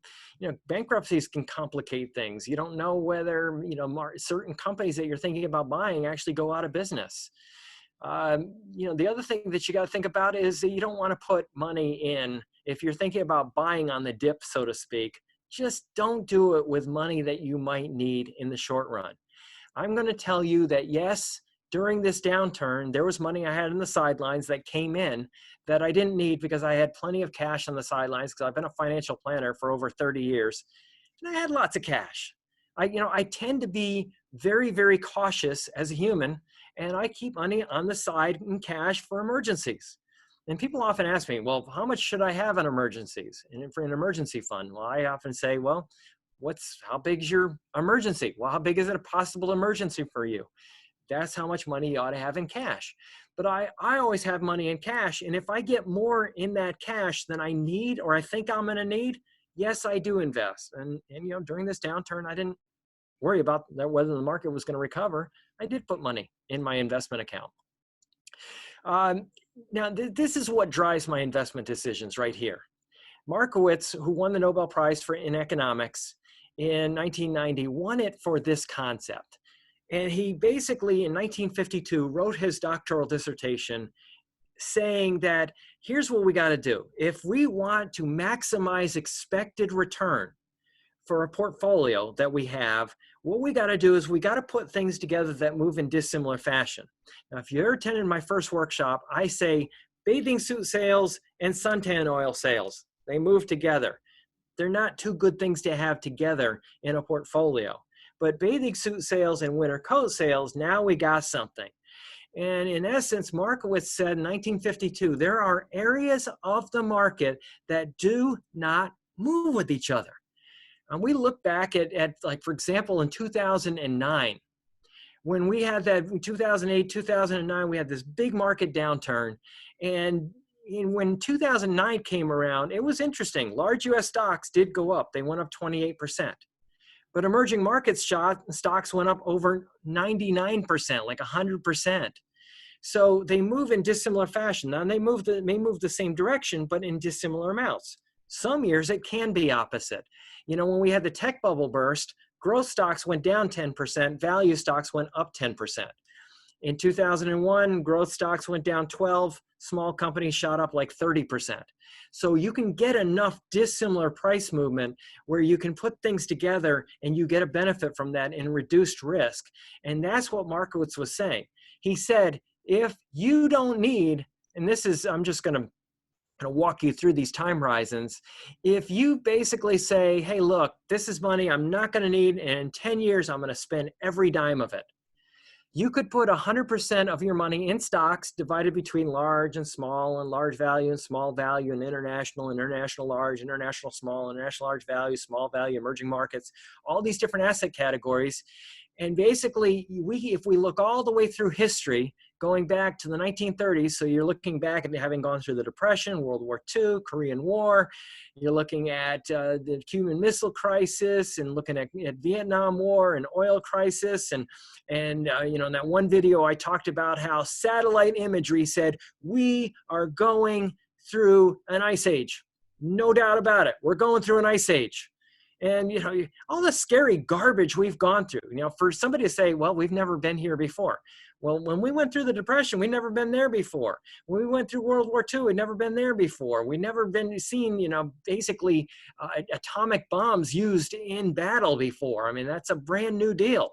bankruptcies can complicate things. You don't know whether, certain companies that you're thinking about buying actually go out of business. The other thing that you got to think about is that you don't want to put money in. If you're thinking about buying on the dip, so to speak, just don't do it with money that you might need in the short run. I'm going to tell you that, yes, during this downturn, there was money I had in the sidelines that came in that I didn't need because I had plenty of cash on the sidelines because I've been a financial planner for over 30 years, and I had lots of cash. I tend to be very, very cautious as a human, and I keep money on the side in cash for emergencies. And people often ask me, well, how much should I have in emergencies and for an emergency fund? Well, I often say, well, how big is your emergency? Well, how big is it a possible emergency for you? That's how much money you ought to have in cash. But I always have money in cash. And if I get more in that cash than I need or I think I'm going to need, yes, I do invest. And during this downturn, I didn't worry about whether the market was going to recover. I did put money in my investment account. Now, this is what drives my investment decisions right here. Markowitz, who won the Nobel Prize in economics in 1990, won it for this concept. And he basically, in 1952, wrote his doctoral dissertation saying that here's what we got to do. If we want to maximize expected return for a portfolio that we have, what we got to do is we got to put things together that move in dissimilar fashion. Now, if you ever attended my first workshop, I say bathing suit sales and suntan oil sales, they move together. They're not two good things to have together in a portfolio. But bathing suit sales and winter coat sales, now we got something. And in essence, Markowitz said in 1952, there are areas of the market that do not move with each other. And we look back at like, for example, in 2009, when we had that, in 2008, 2009, we had this big market downturn. And when 2009 came around, it was interesting. Large US stocks did go up. They went up 28%. But emerging markets stocks went up over 99%, like 100%. So they move in dissimilar fashion. Now, they may move the same direction, but in dissimilar amounts. Some years it can be opposite. When we had the tech bubble burst, growth stocks went down 10%, value stocks went up 10%. In 2001, growth stocks went down 12, small companies shot up like 30%. So you can get enough dissimilar price movement where you can put things together and you get a benefit from that in reduced risk. And that's what Markowitz was saying. He said, if you don't need, and this is, I'm just going to walk you through these time horizons. If you basically say, hey, look, this is money I'm not going to need, and in 10 years, I'm going to spend every dime of it. You could put 100% of your money in stocks divided between large and small, and large value and small value, and international large, international small, international large value, small value, emerging markets, all these different asset categories. And basically, if we look all the way through history, going back to the 1930s, so you're looking back at having gone through the Depression, World War II, Korean War, you're looking at the Cuban Missile Crisis, and looking at Vietnam War and oil crisis, and in that one video I talked about how satellite imagery said we are going through an ice age. No doubt about it. We're going through an ice age. And, all the scary garbage we've gone through, for somebody to say, well, we've never been here before. Well, when we went through the Depression, we'd never been there before. When we went through World War II, we'd never been there before. We'd never been seen, basically atomic bombs used in battle before. I mean, that's a brand new deal.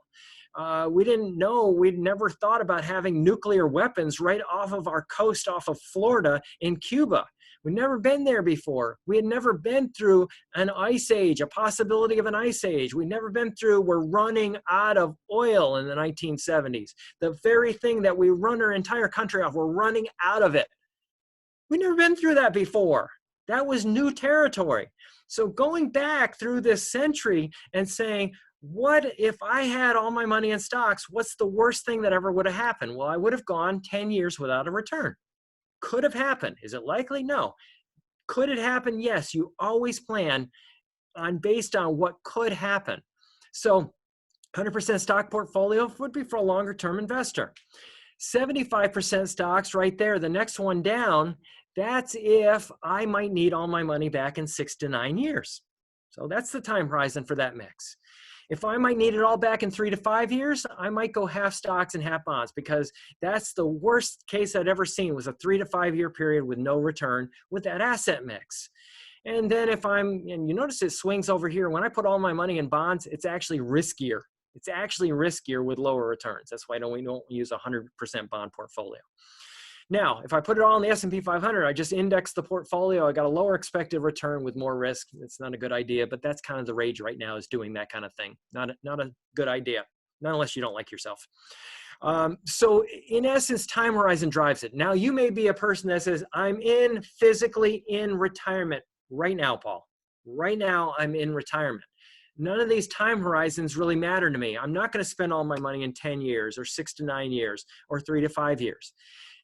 We didn't know, we'd never thought about having nuclear weapons right off of our coast, off of Florida in Cuba. We'd never been there before. We had never been through an ice age, a possibility of an ice age. We'd never been through, we're running out of oil in the 1970s. The very thing that we run our entire country off, we're running out of it. We'd never been through that before. That was new territory. So going back through this century and saying, what if I had all my money in stocks? What's the worst thing that ever would have happened? Well, I would have gone 10 years without a return. Could have happened. Is it likely? No. Could it happen? Yes. You always plan based on what could happen. So 100% stock portfolio would be for a longer term investor. 75% stocks right there. The next one down, that's if I might need all my money back in 6 to 9 years. So that's the time horizon for that mix. If I might need it all back in 3 to 5 years, I might go half stocks and half bonds, because that's the worst case I'd ever seen, was a 3 to 5 year period with no return with that asset mix. And then and you notice it swings over here, when I put all my money in bonds, it's actually riskier. It's actually riskier with lower returns. That's why we don't use a 100% bond portfolio. Now, if I put it all in the S&P 500, I just index the portfolio. I got a lower expected return with more risk. It's not a good idea, but that's kind of the rage right now, is doing that kind of thing. Not a good idea, not unless you don't like yourself. So in essence, time horizon drives it. Now, you may be a person that says, I'm physically in retirement right now, Paul. Right now, I'm in retirement. None of these time horizons really matter to me. I'm not going to spend all my money in 10 years or 6 to 9 years or 3 to 5 years.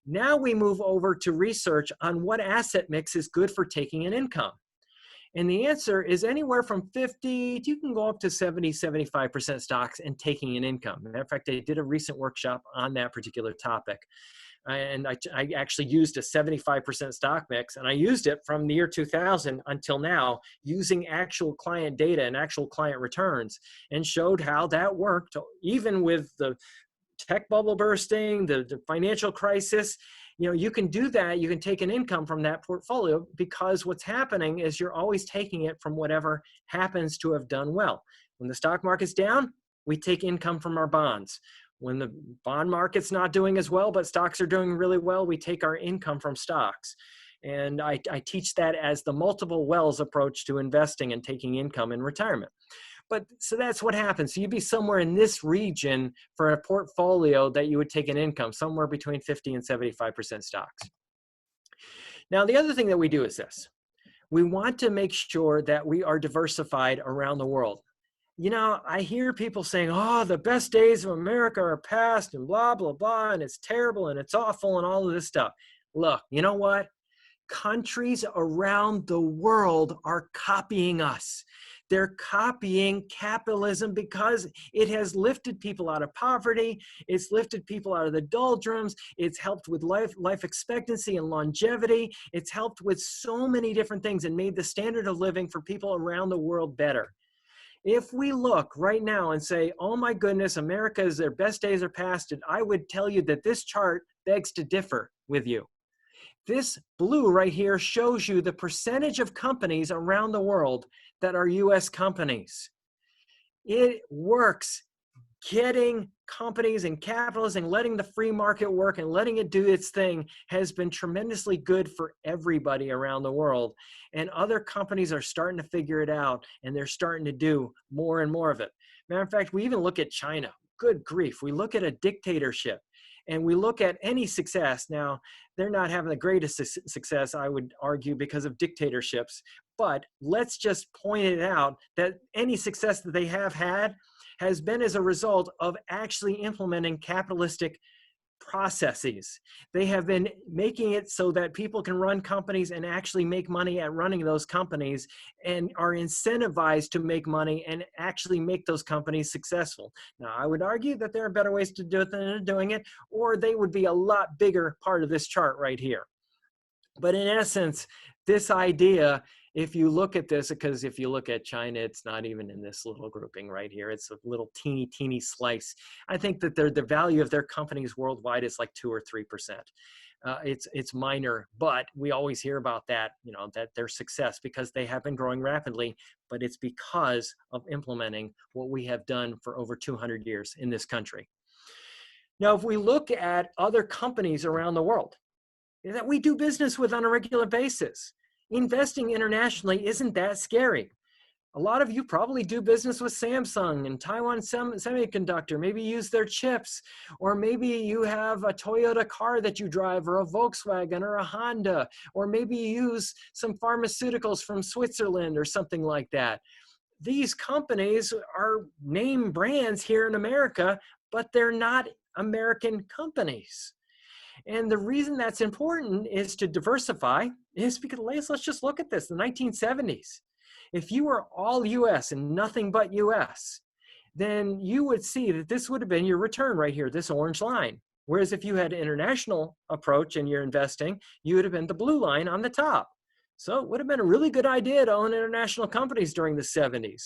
Now we move over to research on what asset mix is good for taking an income. And the answer is anywhere from 50, you can go up to 70, 75% stocks and taking an income. Matter of fact, I did a recent workshop on that particular topic. And I actually used a 75% stock mix, and I used it from the year 2000 until now, using actual client data and actual client returns, and showed how that worked, even with the tech bubble bursting, the financial crisis. You can do that. You can take an income from that portfolio, because what's happening is you're always taking it from whatever happens to have done well. When the stock market's down, we take income from our bonds. When the bond market's not doing as well, but stocks are doing really well, we take our income from stocks. And I teach that as the multiple wells approach to investing and taking income in retirement. But so that's what happens. So you'd be somewhere in this region for a portfolio that you would take an income, somewhere between 50 and 75% stocks. Now, the other thing that we do is this. We want to make sure that we are diversified around the world. I hear people saying, oh, the best days of America are past and blah, blah, blah, and it's terrible and it's awful and all of this stuff. Look, you know what? Countries around the world are copying us. They're copying capitalism because it has lifted people out of poverty. It's lifted people out of the doldrums. It's helped with life expectancy and longevity. It's helped with so many different things and made the standard of living for people around the world better. If we look right now and say, oh my goodness, America's, their best days are past, and I would tell you that this chart begs to differ with you. This blue right here shows you the percentage of companies around the world that are U.S. companies. It works. Getting companies and capitalism and letting the free market work and letting it do its thing has been tremendously good for everybody around the world. And other companies are starting to figure it out, and they're starting to do more and more of it. Matter of fact, we even look at China. Good grief. We look at a dictatorship, and we look at any success. Now, they're not having the greatest success, I would argue, because of dictatorships. But let's just point it out that any success that they have had has been as a result of actually implementing capitalistic processes. They have been making it so that people can run companies and actually make money at running those companies, and are incentivized to make money and actually make those companies successful. Now, I would argue that there are better ways to do it than they're doing it, or they would be a lot bigger part of this chart right here. But in essence, this idea if you look at this, because if you look at China, it's not even in this little grouping right here. It's a little teeny slice. I think that the value of their companies worldwide is like 2 or 3%. It's minor, but we always hear about that, that their success because they have been growing rapidly, but it's because of implementing what we have done for over 200 years in this country. Now, if we look at other companies around the world that we do business with on a regular basis, investing internationally isn't that scary. A lot of you probably do business with Samsung and Taiwan Semiconductor, maybe use their chips, or maybe you have a Toyota car that you drive, or a Volkswagen or a Honda, or maybe you use some pharmaceuticals from Switzerland or something like that. These companies are name brands here in America, but they're not American companies. And the reason that's important is to diversify is because let's just look at this, the 1970s. If you were all US and nothing but US, then you would see that this would have been your return right here, this orange line. Whereas if you had an international approach in your investing, you would have been the blue line on the top. So it would have been a really good idea to own international companies during the 70s.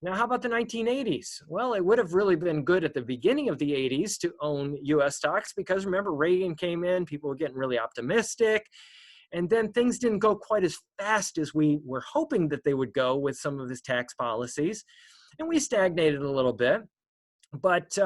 Now, how about the 1980s? Well, it would have really been good at the beginning of the 80s to own US stocks because remember, Reagan came in, people were getting really optimistic. And then things didn't go quite as fast as we were hoping that they would go with some of his tax policies. And we stagnated a little bit. But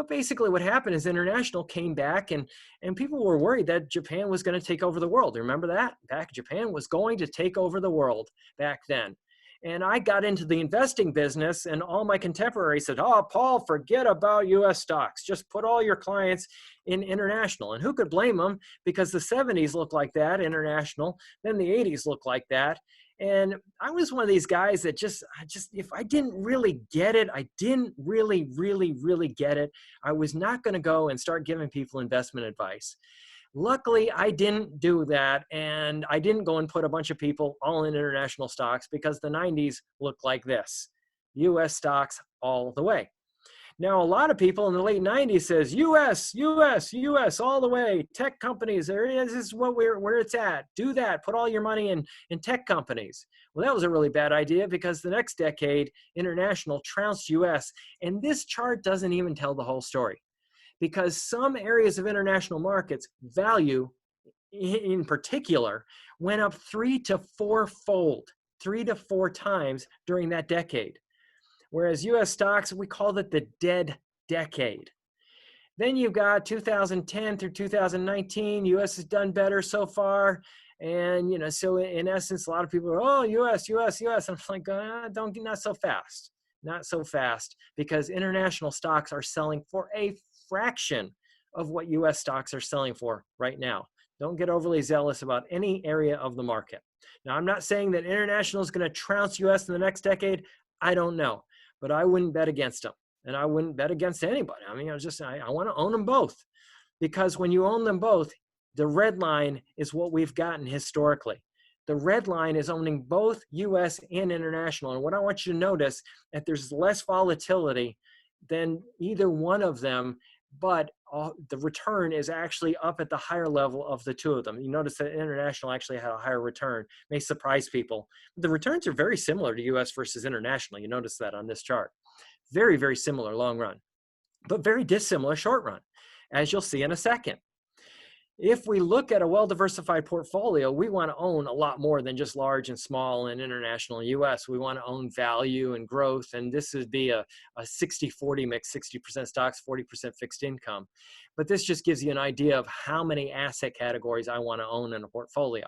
basically what happened is international came back and people were worried that Japan was going to take over the world. Remember that? Japan was going to take over the world back then. And I got into the investing business and all my contemporaries said, oh, Paul, forget about US stocks. Just put all your clients in international. And who could blame them? Because the 70s looked like that, international. Then the 80s looked like that. And I was one of these guys that if I didn't really get it, I didn't really get it, I was not going to go and start giving people investment advice. Luckily, I didn't do that, and I didn't go and put a bunch of people all in international stocks because the 90s looked like this. US stocks all the way. Now, a lot of people in the late 90s says, US all the way, tech companies, there it is, this is where it's at. Do that, put all your money in tech companies. Well, that was a really bad idea because the next decade, international trounced US, and this chart doesn't even tell the whole story. Because some areas of international markets value in particular went up 3 to 4-fold, 3 to 4 times during that decade. Whereas US stocks, we called it the dead decade. Then you've got 2010 through 2019, US has done better so far. And, so in essence, a lot of people are, oh, US. I'm like, not so fast. Not so fast, because international stocks are selling for a fraction of what US stocks are selling for right now. Don't get overly zealous about any area of the market. Now, I'm not saying that international is going to trounce US in the next decade. I don't know, but I wouldn't bet against them, and I wouldn't bet against anybody. I mean, I want to own them both, because when you own them both, the red line is what we've gotten historically. The red line is owning both US and international. And what I want you to notice, that there's less volatility than either one of them, but the return is actually up at the higher level of the two of them. You notice that international actually had a higher return. May surprise people. The returns are very similar to US versus international. You notice that on this chart. Very similar long run, but very dissimilar short run, as you'll see in a second. If we look at a well-diversified portfolio, we want to own a lot more than just large and small and international and US. We want to own value and growth, and this would be a 60-40 mix, 60% stocks, 40% fixed income. But this just gives you an idea of how many asset categories I want to own in a portfolio.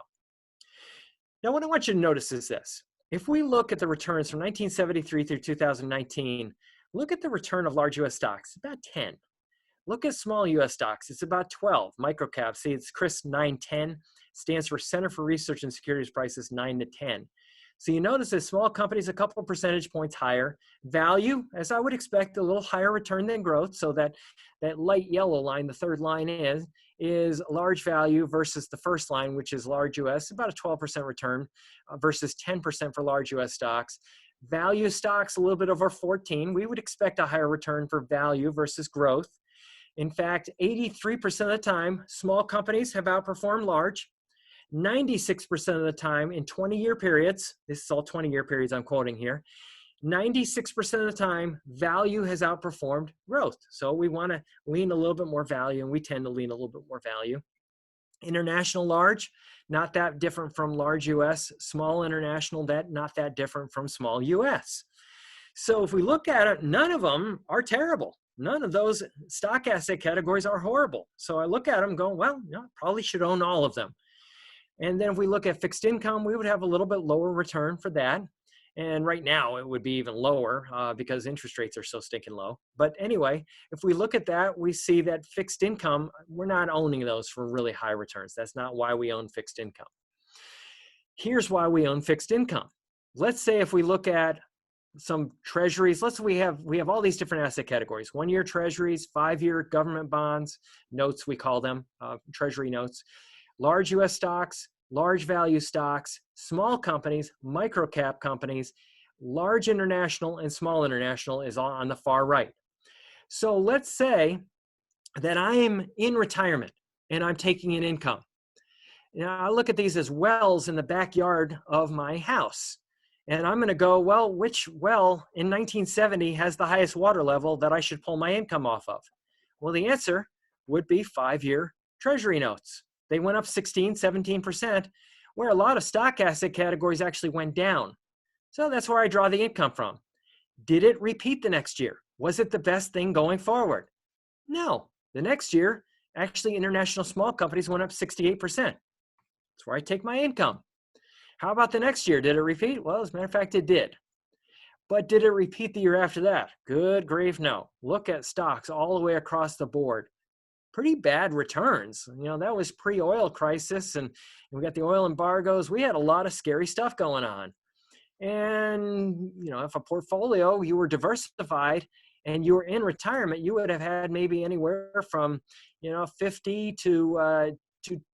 Now, what I want you to notice is this. If we look at the returns from 1973 through 2019, look at the return of large US stocks, about 10. Look at small US stocks, it's about 12. Microcap, see it's CRIS 910, stands for Center for Research and Securities Prices 9 to 10. So you notice that small companies a couple of percentage points higher. Value, as I would expect, a little higher return than growth. So that light yellow line, the third line is large value versus the first line, which is large US, about a 12% return versus 10% for large US stocks. Value stocks, a little bit over 14. We would expect a higher return for value versus growth. In fact, 83% of the time, small companies have outperformed large. 96% of the time in 20-year periods, this is all 20-year periods I'm quoting here, 96% of the time, value has outperformed growth. So we want to lean a little bit more value, and we tend to lean a little bit more value. International large, not that different from large US. Small international debt, not that different from small US. So if we look at it, none of them are terrible. None of those stock asset categories are horrible. So I look at them going, well, probably should own all of them. And then if we look at fixed income, we would have a little bit lower return for that. And right now it would be even lower because interest rates are so stinking low. But anyway, if we look at that, we see that fixed income, we're not owning those for really high returns. That's not why we own fixed income. Here's why we own fixed income. Let's say if we look at some treasuries, let's say we have all these different asset categories: 1-year treasuries, 5-year government bonds, notes we call them, treasury notes, large US stocks, large value stocks, small companies, micro cap companies, large international, and small international is all on the far right. So let's say that I'm in retirement and I'm taking an income. Now I look at these as wells in the backyard of my house. And I'm going to go, well, which well in 1970 has the highest water level that I should pull my income off of? Well, the answer would be 5-year treasury notes. They went up 16, 17%, where a lot of stock asset categories actually went down. So that's where I draw the income from. Did it repeat the next year? Was it the best thing going forward? No. The next year, actually, international small companies went up 68%. That's where I take my income. How about the next year? Did it repeat? Well, as a matter of fact, it did. But did it repeat the year after that? Good grief, no. Look at stocks all the way across the board. Pretty bad returns. That was pre-oil crisis, and we got the oil embargoes. We had a lot of scary stuff going on. And, if a portfolio, you were diversified and you were in retirement, you would have had maybe anywhere from, 50 to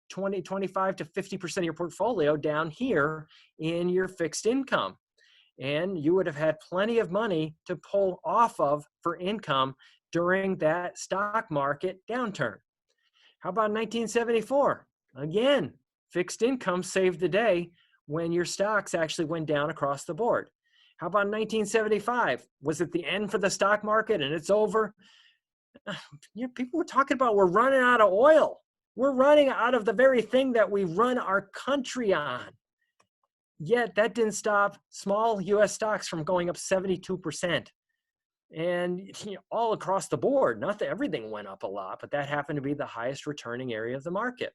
20, 25 to 50% of your portfolio down here in your fixed income. And you would have had plenty of money to pull off of for income during that stock market downturn. How about 1974? Again, fixed income saved the day when your stocks actually went down across the board. How about 1975? Was it the end for the stock market and it's over? People were talking about we're running out of oil. We're running out of the very thing that we run our country on. Yet that didn't stop small US stocks from going up 72%. And all across the board, not that everything went up a lot, but that happened to be the highest returning area of the market.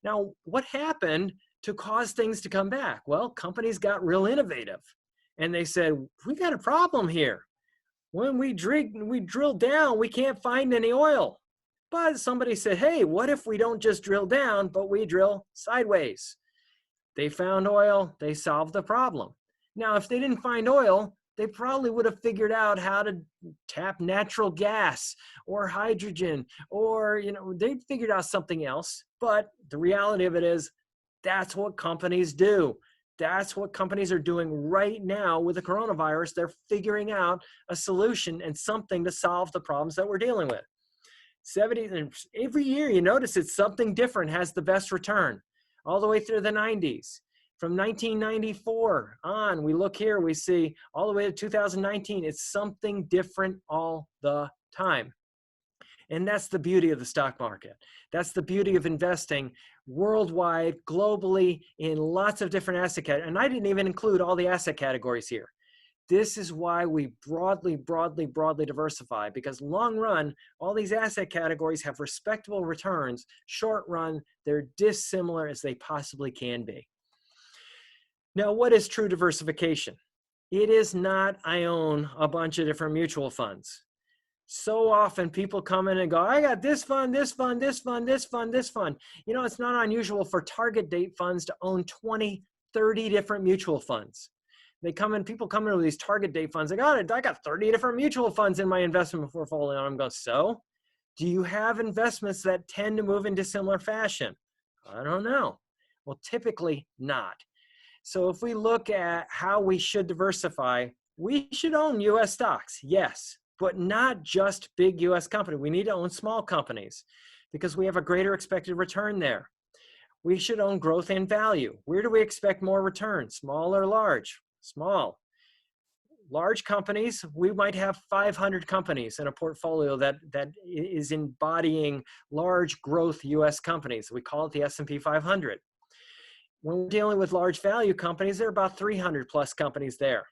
Now, what happened to cause things to come back? Well, companies got real innovative and they said, we got a problem here. When we drill down, we can't find any oil. But somebody said, hey, what if we don't just drill down, but we drill sideways? They found oil, they solved the problem. Now, if they didn't find oil, they probably would have figured out how to tap natural gas or hydrogen, or, they figured out something else. But the reality of it is, that's what companies do. That's what companies are doing right now with the coronavirus. They're figuring out a solution and something to solve the problems that we're dealing with. Every year, you notice it's something different has the best return, all the way through the 90s. From 1994 on, we look here, we see all the way to 2019, it's something different all the time. And that's the beauty of the stock market. That's the beauty of investing worldwide, globally, in lots of different asset categories. And I didn't even include all the asset categories here. This is why we broadly diversify, because long run, all these asset categories have respectable returns. Short run, they're dissimilar as they possibly can be. Now, what is true diversification? It is not, I own a bunch of different mutual funds. So often people come in and go, I got this fund, this fund, this fund, this fund, this fund. It's not unusual for target date funds to own 20, 30 different mutual funds. People come in with these target date funds. I got 30 different mutual funds in my investment portfolio. And I'm going, so do you have investments that tend to move in dissimilar fashion? I don't know. Well, typically not. So if we look at how we should diversify, we should own US stocks, yes, but not just big US companies. We need to own small companies because we have a greater expected return there. We should own growth and value. Where do we expect more return? Small or large? Small. Large companies, we might have 500 companies in a portfolio that is embodying large growth US companies. We call it the S&P 500. When we're dealing with large value companies, there are about 300 plus companies there.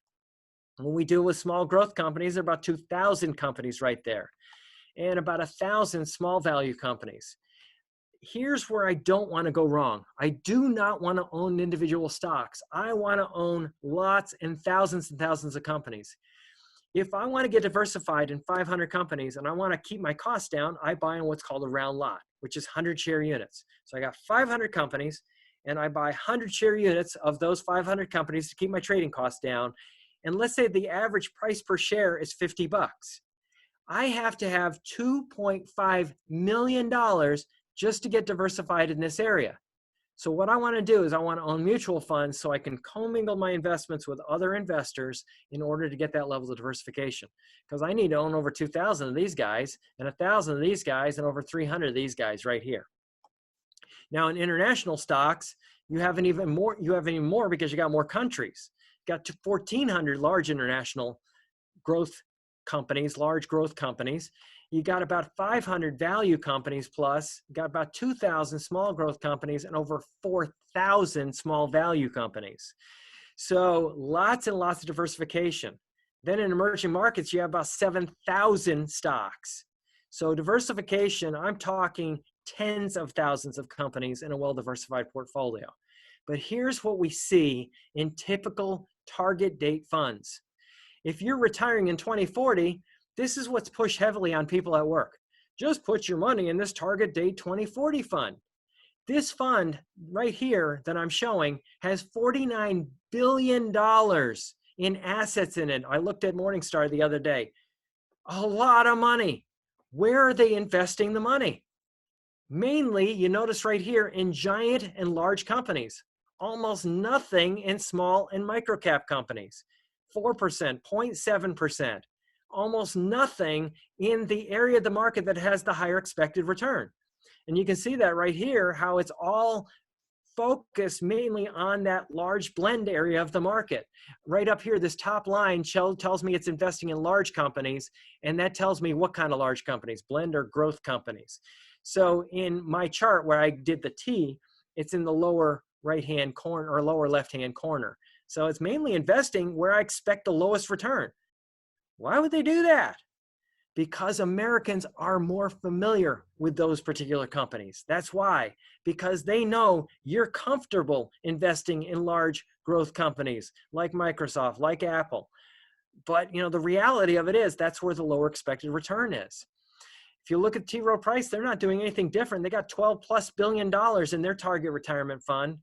When we deal with small growth companies, there are about 2,000 companies right there, and about 1,000 small value companies. Here's where I don't want to go wrong. I do not want to own individual stocks. I want to own lots and thousands of companies. If I want to get diversified in 500 companies and I want to keep my costs down, I buy in what's called a round lot, which is 100 share units. So I got 500 companies and I buy 100 share units of those 500 companies to keep my trading costs down. And let's say the average price per share is 50 bucks. I have to have $2.5 million just to get diversified in this area. So what I want to do is I want to own mutual funds so I can commingle my investments with other investors in order to get that level of diversification. Because I need to own over 2,000 of these guys and 1,000 of these guys and over 300 of these guys right here. Now in international stocks, you have even more because you got more countries. You got 1,400 large international growth companies, large growth companies. You got about 500 value companies plus, you got about 2,000 small growth companies and over 4,000 small value companies. So lots and lots of diversification. Then in emerging markets, you have about 7,000 stocks. So diversification, I'm talking tens of thousands of companies in a well-diversified portfolio. But here's what we see in typical target date funds. If you're retiring in 2040, this is what's pushed heavily on people at work. Just put your money in this target date 2040 fund. This fund right here that I'm showing has $49 billion in assets in it. I looked at Morningstar the other day. A lot of money. Where are they investing the money? Mainly, you notice right here, in giant and large companies. Almost nothing in small and micro cap companies. 4%, 0.7%. Almost nothing in the area of the market that has the higher expected return. And you can see that right here, how it's all focused mainly on that large blend area of the market. Right up here, this top line tells me it's investing in large companies, and that tells me what kind of large companies, blend or growth companies. So in my chart where I did the T, it's in the lower right-hand corner or lower left-hand corner. So it's mainly investing where I expect the lowest return. Why would they do that? Because Americans are more familiar with those particular companies. That's why. Because they know you're comfortable investing in large growth companies like Microsoft, like Apple. But the reality of it is that's where the lower expected return is. If you look at T. Rowe Price, they're not doing anything different. They got $12+ billion in their target retirement fund,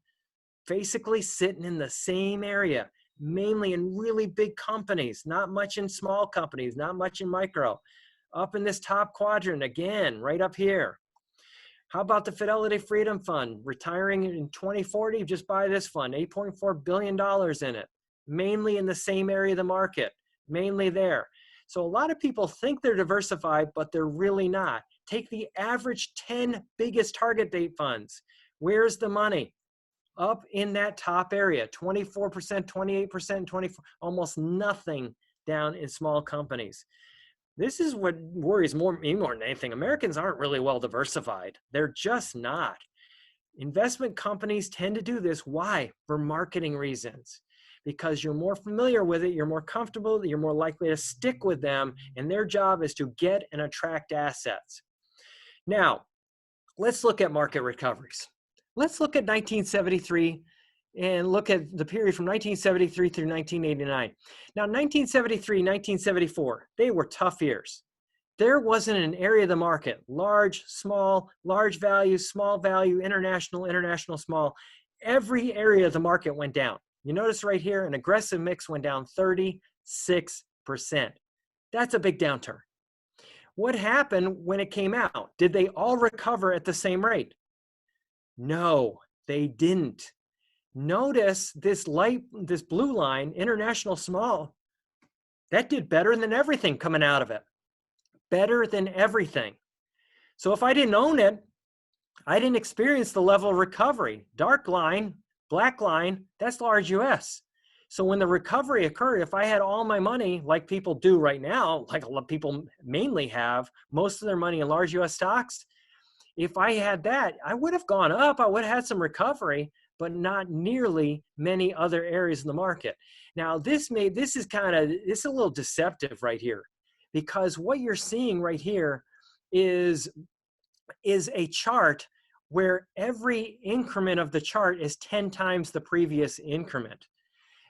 basically sitting in the same area. Mainly in really big companies, not much in small companies, not much in micro. Up in this top quadrant, again, right up here. How about the Fidelity Freedom Fund? Retiring in 2040, just buy this fund, $8.4 billion in it. Mainly in the same area of the market, mainly there. So a lot of people think they're diversified, but they're really not. Take the average 10 biggest target date funds. Where's the money? Up in that top area, 24%, 28%, 24%, almost nothing down in small companies. This is what worries me more than anything. Americans aren't really well diversified. They're just not. Investment companies tend to do this. Why? For marketing reasons. Because you're more familiar with it, you're more comfortable, you're more likely to stick with them, and their job is to get and attract assets. Now, let's look at market recoveries. Let's look at 1973 and look at the period from 1973 through 1989. Now, 1973, 1974, they were tough years. There wasn't an area of the market, large, small, large value, small value, international, international, small. Every area of the market went down. You notice right here, an aggressive mix went down 36%. That's a big downturn. What happened when it came out? Did they all recover at the same rate? No, they didn't. Notice this blue line, international small, that did better than everything coming out of it. Better than everything. So if I didn't own it, I didn't experience the level of recovery. Dark line, black line, that's large US. So when the recovery occurred, if I had all my money, like people do right now, like a lot of people mainly have most of their money in large US stocks, if I had that, I would have gone up. I would have had some recovery, but not nearly many other areas in the market. Now, this is a little deceptive right here, because what you're seeing right here is a chart where every increment of the chart is 10 times the previous increment.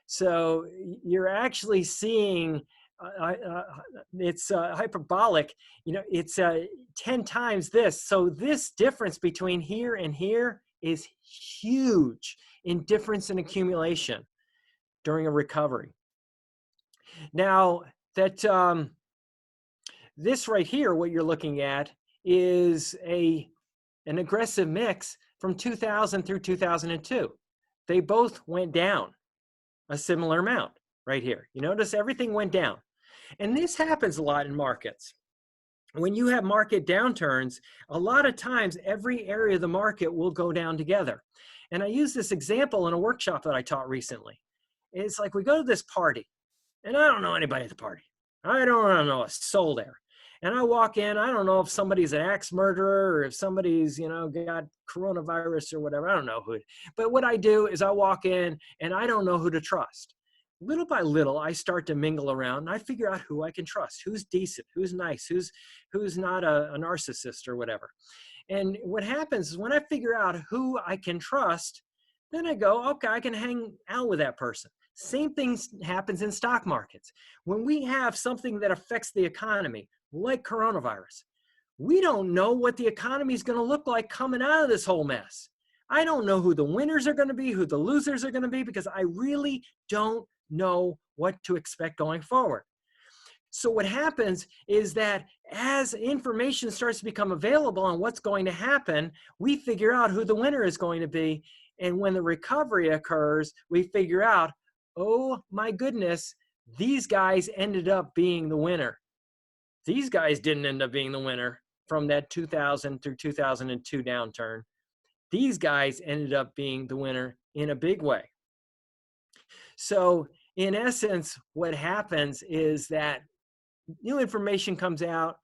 So you're actually seeing it's hyperbolic, it's 10 times this. So this difference between here and here is huge in difference in accumulation during a recovery. Now that this right here, what you're looking at is an aggressive mix from 2000 through 2002. They both went down a similar amount right here. You notice everything went down. And this happens a lot in markets. When you have market downturns, a lot of times every area of the market will go down together. And I use this example in a workshop that I taught recently. It's like we go to this party, and I don't know anybody at the party. I don't know a soul there. And I walk in, I don't know if somebody's an axe murderer or if somebody's, got coronavirus or whatever. I don't know who. But what I do is I walk in and I don't know who to trust. Little by little, I start to mingle around and I figure out who I can trust, who's decent, who's nice, who's not a narcissist or whatever. And what happens is when I figure out who I can trust, then I go, okay, I can hang out with that person. Same thing happens in stock markets. When we have something that affects the economy, like coronavirus, we don't know what the economy is going to look like coming out of this whole mess. I don't know who the winners are going to be, who the losers are going to be, because I really don't know what to expect going forward. So what happens is that as information starts to become available on what's going to happen, we figure out who the winner is going to be. And when the recovery occurs, we figure out, oh my goodness, these guys ended up being the winner. These guys didn't end up being the winner from that 2000 through 2002 downturn. These guys ended up being the winner in a big way. So in essence, what happens is that new information comes out,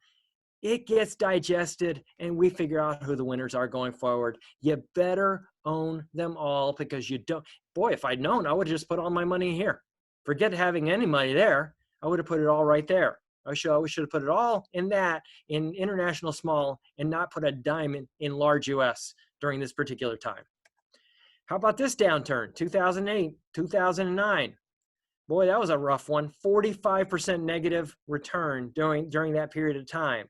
it gets digested, and we figure out who the winners are going forward. You better own them all, because you don't. Boy, if I'd known, I would have just put all my money here. Forget having any money there. I would have put it all right there. I should have put it all in international small and not put a dime in large US during this particular time. How about this downturn, 2008, 2009? Boy, that was a rough one. 45% negative return during that period of time.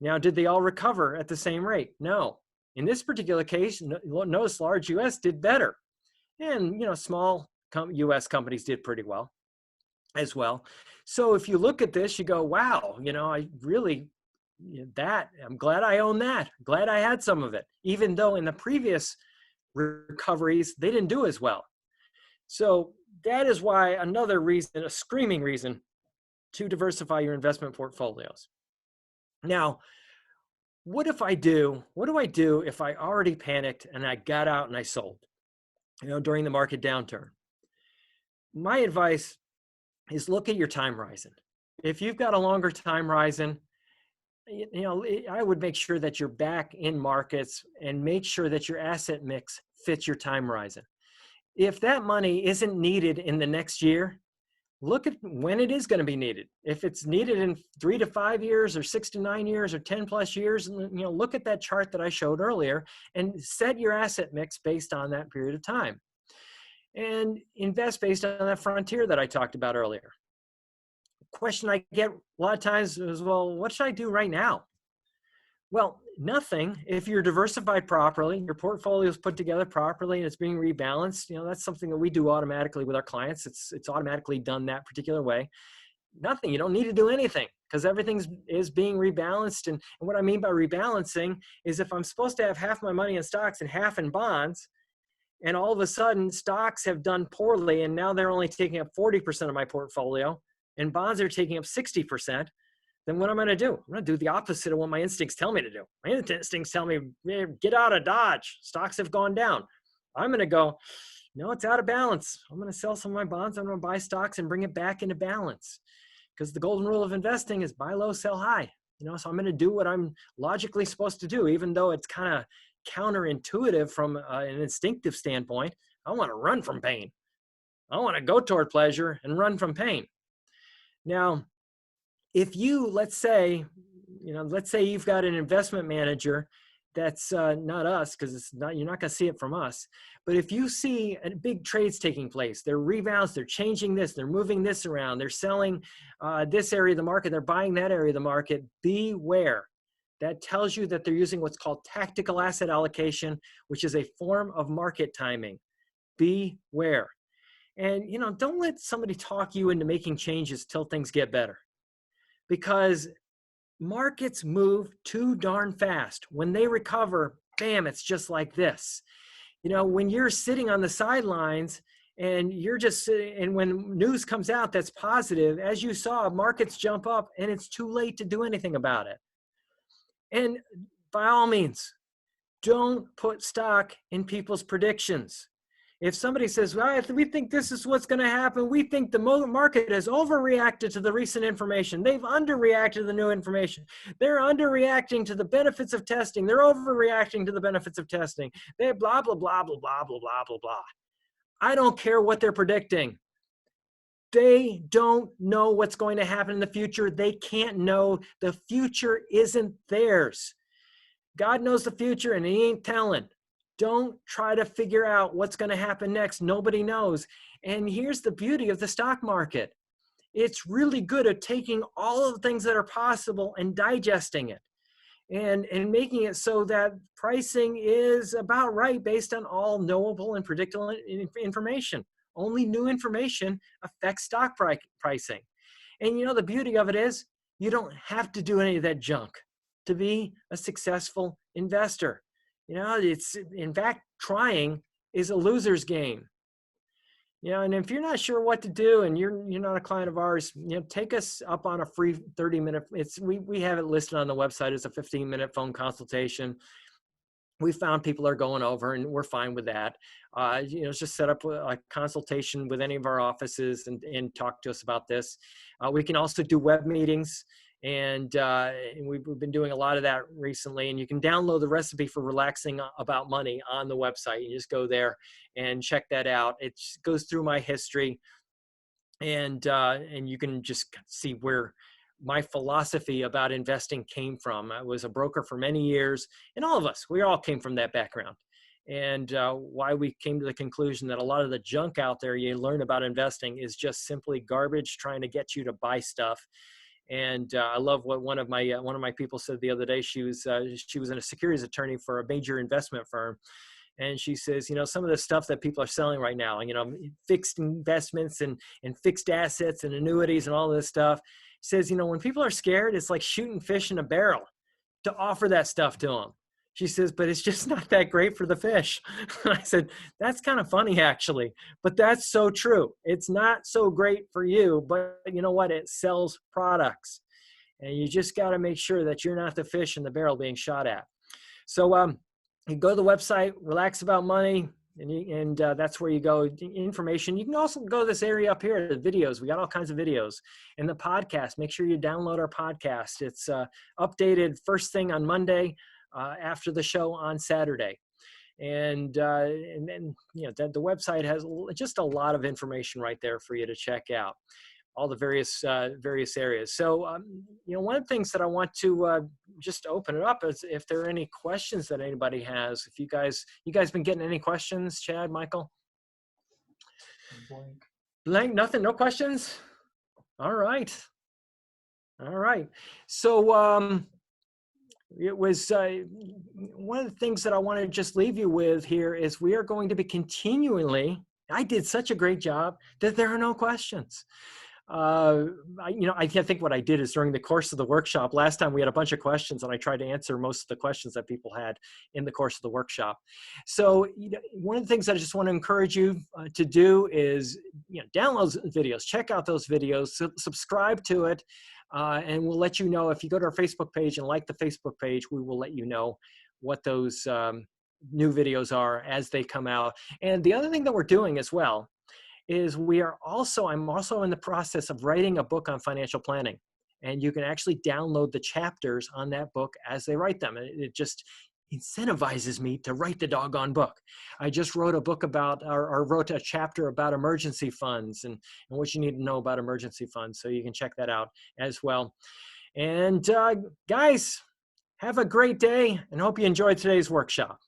Now, did they all recover at the same rate? No. In this particular case, notice large US did better. And, small US companies did pretty well as well. So if you look at this, you go, wow, I really, I'm glad I own that. Glad I had some of it, even though in the previous recoveries, they didn't do as well. So that is why another reason, a screaming reason, to diversify your investment portfolios. Now, what do I do if I already panicked and I got out and I sold, during the market downturn? My advice is look at your time horizon. If you've got a longer time horizon, I would make sure that you're back in markets and make sure that your asset mix fits your time horizon. If that money isn't needed in the next year, look at when it is going to be needed. If it's needed in 3 to 5 years or 6 to 9 years or 10 plus years, look at that chart that I showed earlier and set your asset mix based on that period of time. And invest based on that frontier that I talked about earlier. Question I get a lot of times is, well, what should I do right now? Well, nothing. If you're diversified properly, your portfolio is put together properly, and it's being rebalanced, that's something that we do automatically with our clients. It's automatically done that particular way. Nothing. You don't need to do anything because everything is being rebalanced. And what I mean by rebalancing is if I'm supposed to have half my money in stocks and half in bonds, and all of a sudden stocks have done poorly and now they're only taking up 40% of my portfolio and bonds are taking up 60%, then what am I going to do? I'm going to do the opposite of what my instincts tell me to do. My instincts tell me, get out of Dodge. Stocks have gone down. I'm going to go, no, it's out of balance. I'm going to sell some of my bonds. I'm going to buy stocks and bring it back into balance, because the golden rule of investing is buy low, sell high. So I'm going to do what I'm logically supposed to do, even though it's kind of counterintuitive from an instinctive standpoint. I want to run from pain. I want to go toward pleasure and run from pain. Now, if you, let's say you've got an investment manager that's not us, because it's not, you're not going to see it from us. But if you see big trades taking place, they're rebounds, they're changing this, they're moving this around, they're selling this area of the market, they're buying that area of the market, beware. That tells you that they're using what's called tactical asset allocation, which is a form of market timing. Beware. And, don't let somebody talk you into making changes till things get better, because markets move too darn fast. When they recover, bam, it's just like this. When you're sitting on the sidelines and you're just sitting, and when news comes out that's positive, as you saw, markets jump up and it's too late to do anything about it. And by all means, don't put stock in people's predictions. If somebody says, well, we think this is what's going to happen, we think the market has overreacted to the recent information. They've underreacted to the new information. They're underreacting to the benefits of testing. They're overreacting to the benefits of testing. They blah, blah, blah, blah, blah, blah, blah, blah, blah. I don't care what they're predicting. They don't know what's going to happen in the future. They can't know. The future isn't theirs. God knows the future and he ain't telling. Don't try to figure out what's going to happen next. Nobody knows. And here's the beauty of the stock market. It's really good at taking all of the things that are possible and digesting it and making it so that pricing is about right based on all knowable and predictable information. Only new information affects stock pricing. And the beauty of it is you don't have to do any of that junk to be a successful investor. It's, in fact, trying is a loser's game. And if you're not sure what to do and you're not a client of ours, take us up on a free 30-minute, we have it listed on the website as a 15-minute phone consultation. We found people are going over and we're fine with that. Just set up a consultation with any of our offices and talk to us about this. We can also do web meetings. And we've been doing a lot of that recently. And you can download the recipe for relaxing about money on the website. You just go there and check that out. It goes through my history, and you can just see where my philosophy about investing came from. I was a broker for many years, and we all came from that background. And why we came to the conclusion that a lot of the junk out there you learn about investing is just simply garbage trying to get you to buy stuff. And I love what one of my people said the other day. She was a securities attorney for a major investment firm, and she says, some of the stuff that people are selling right now, fixed investments and fixed assets and annuities and all this stuff. She says, when people are scared, it's like shooting fish in a barrel to offer that stuff to them. She says, but it's just not that great for the fish. I said, that's kind of funny, actually, but that's so true. It's not so great for you, but you know what? It sells products, and you just got to make sure that you're not the fish in the barrel being shot at. So you go to the website, Relax About Money, and that's where you go. Information. You can also go to this area up here, the videos. We got all kinds of videos. And the podcast, make sure you download our podcast. It's updated first thing on Monday, after the show on Saturday. And then, the website has just a lot of information right there for you to check out, all the various areas. So, one of the things that I want to just open it up is if there are any questions that anybody has. If you guys been getting any questions, Chad, Michael? Blank, nothing, no questions? All right. So, it was one of the things that I want to just leave you with here is we are going to be continually, I did such a great job that there are no questions. I think what I did is during the course of the workshop, last time we had a bunch of questions and I tried to answer most of the questions that people had in the course of the workshop. So one of the things that I just want to encourage you to do is, download videos, check out those videos, subscribe to it. and we'll let you know if you go to our Facebook page and like the Facebook page. We will let you know what those new videos are as they come out. And the other thing that we're doing as well is I'm also in the process of writing a book on financial planning. And you can actually download the chapters on that book as they write them. It just incentivizes me to write the doggone book. I just wrote a book about, or wrote a chapter about emergency funds and what you need to know about emergency funds. So you can check that out as well. And guys, have a great day and hope you enjoyed today's workshop.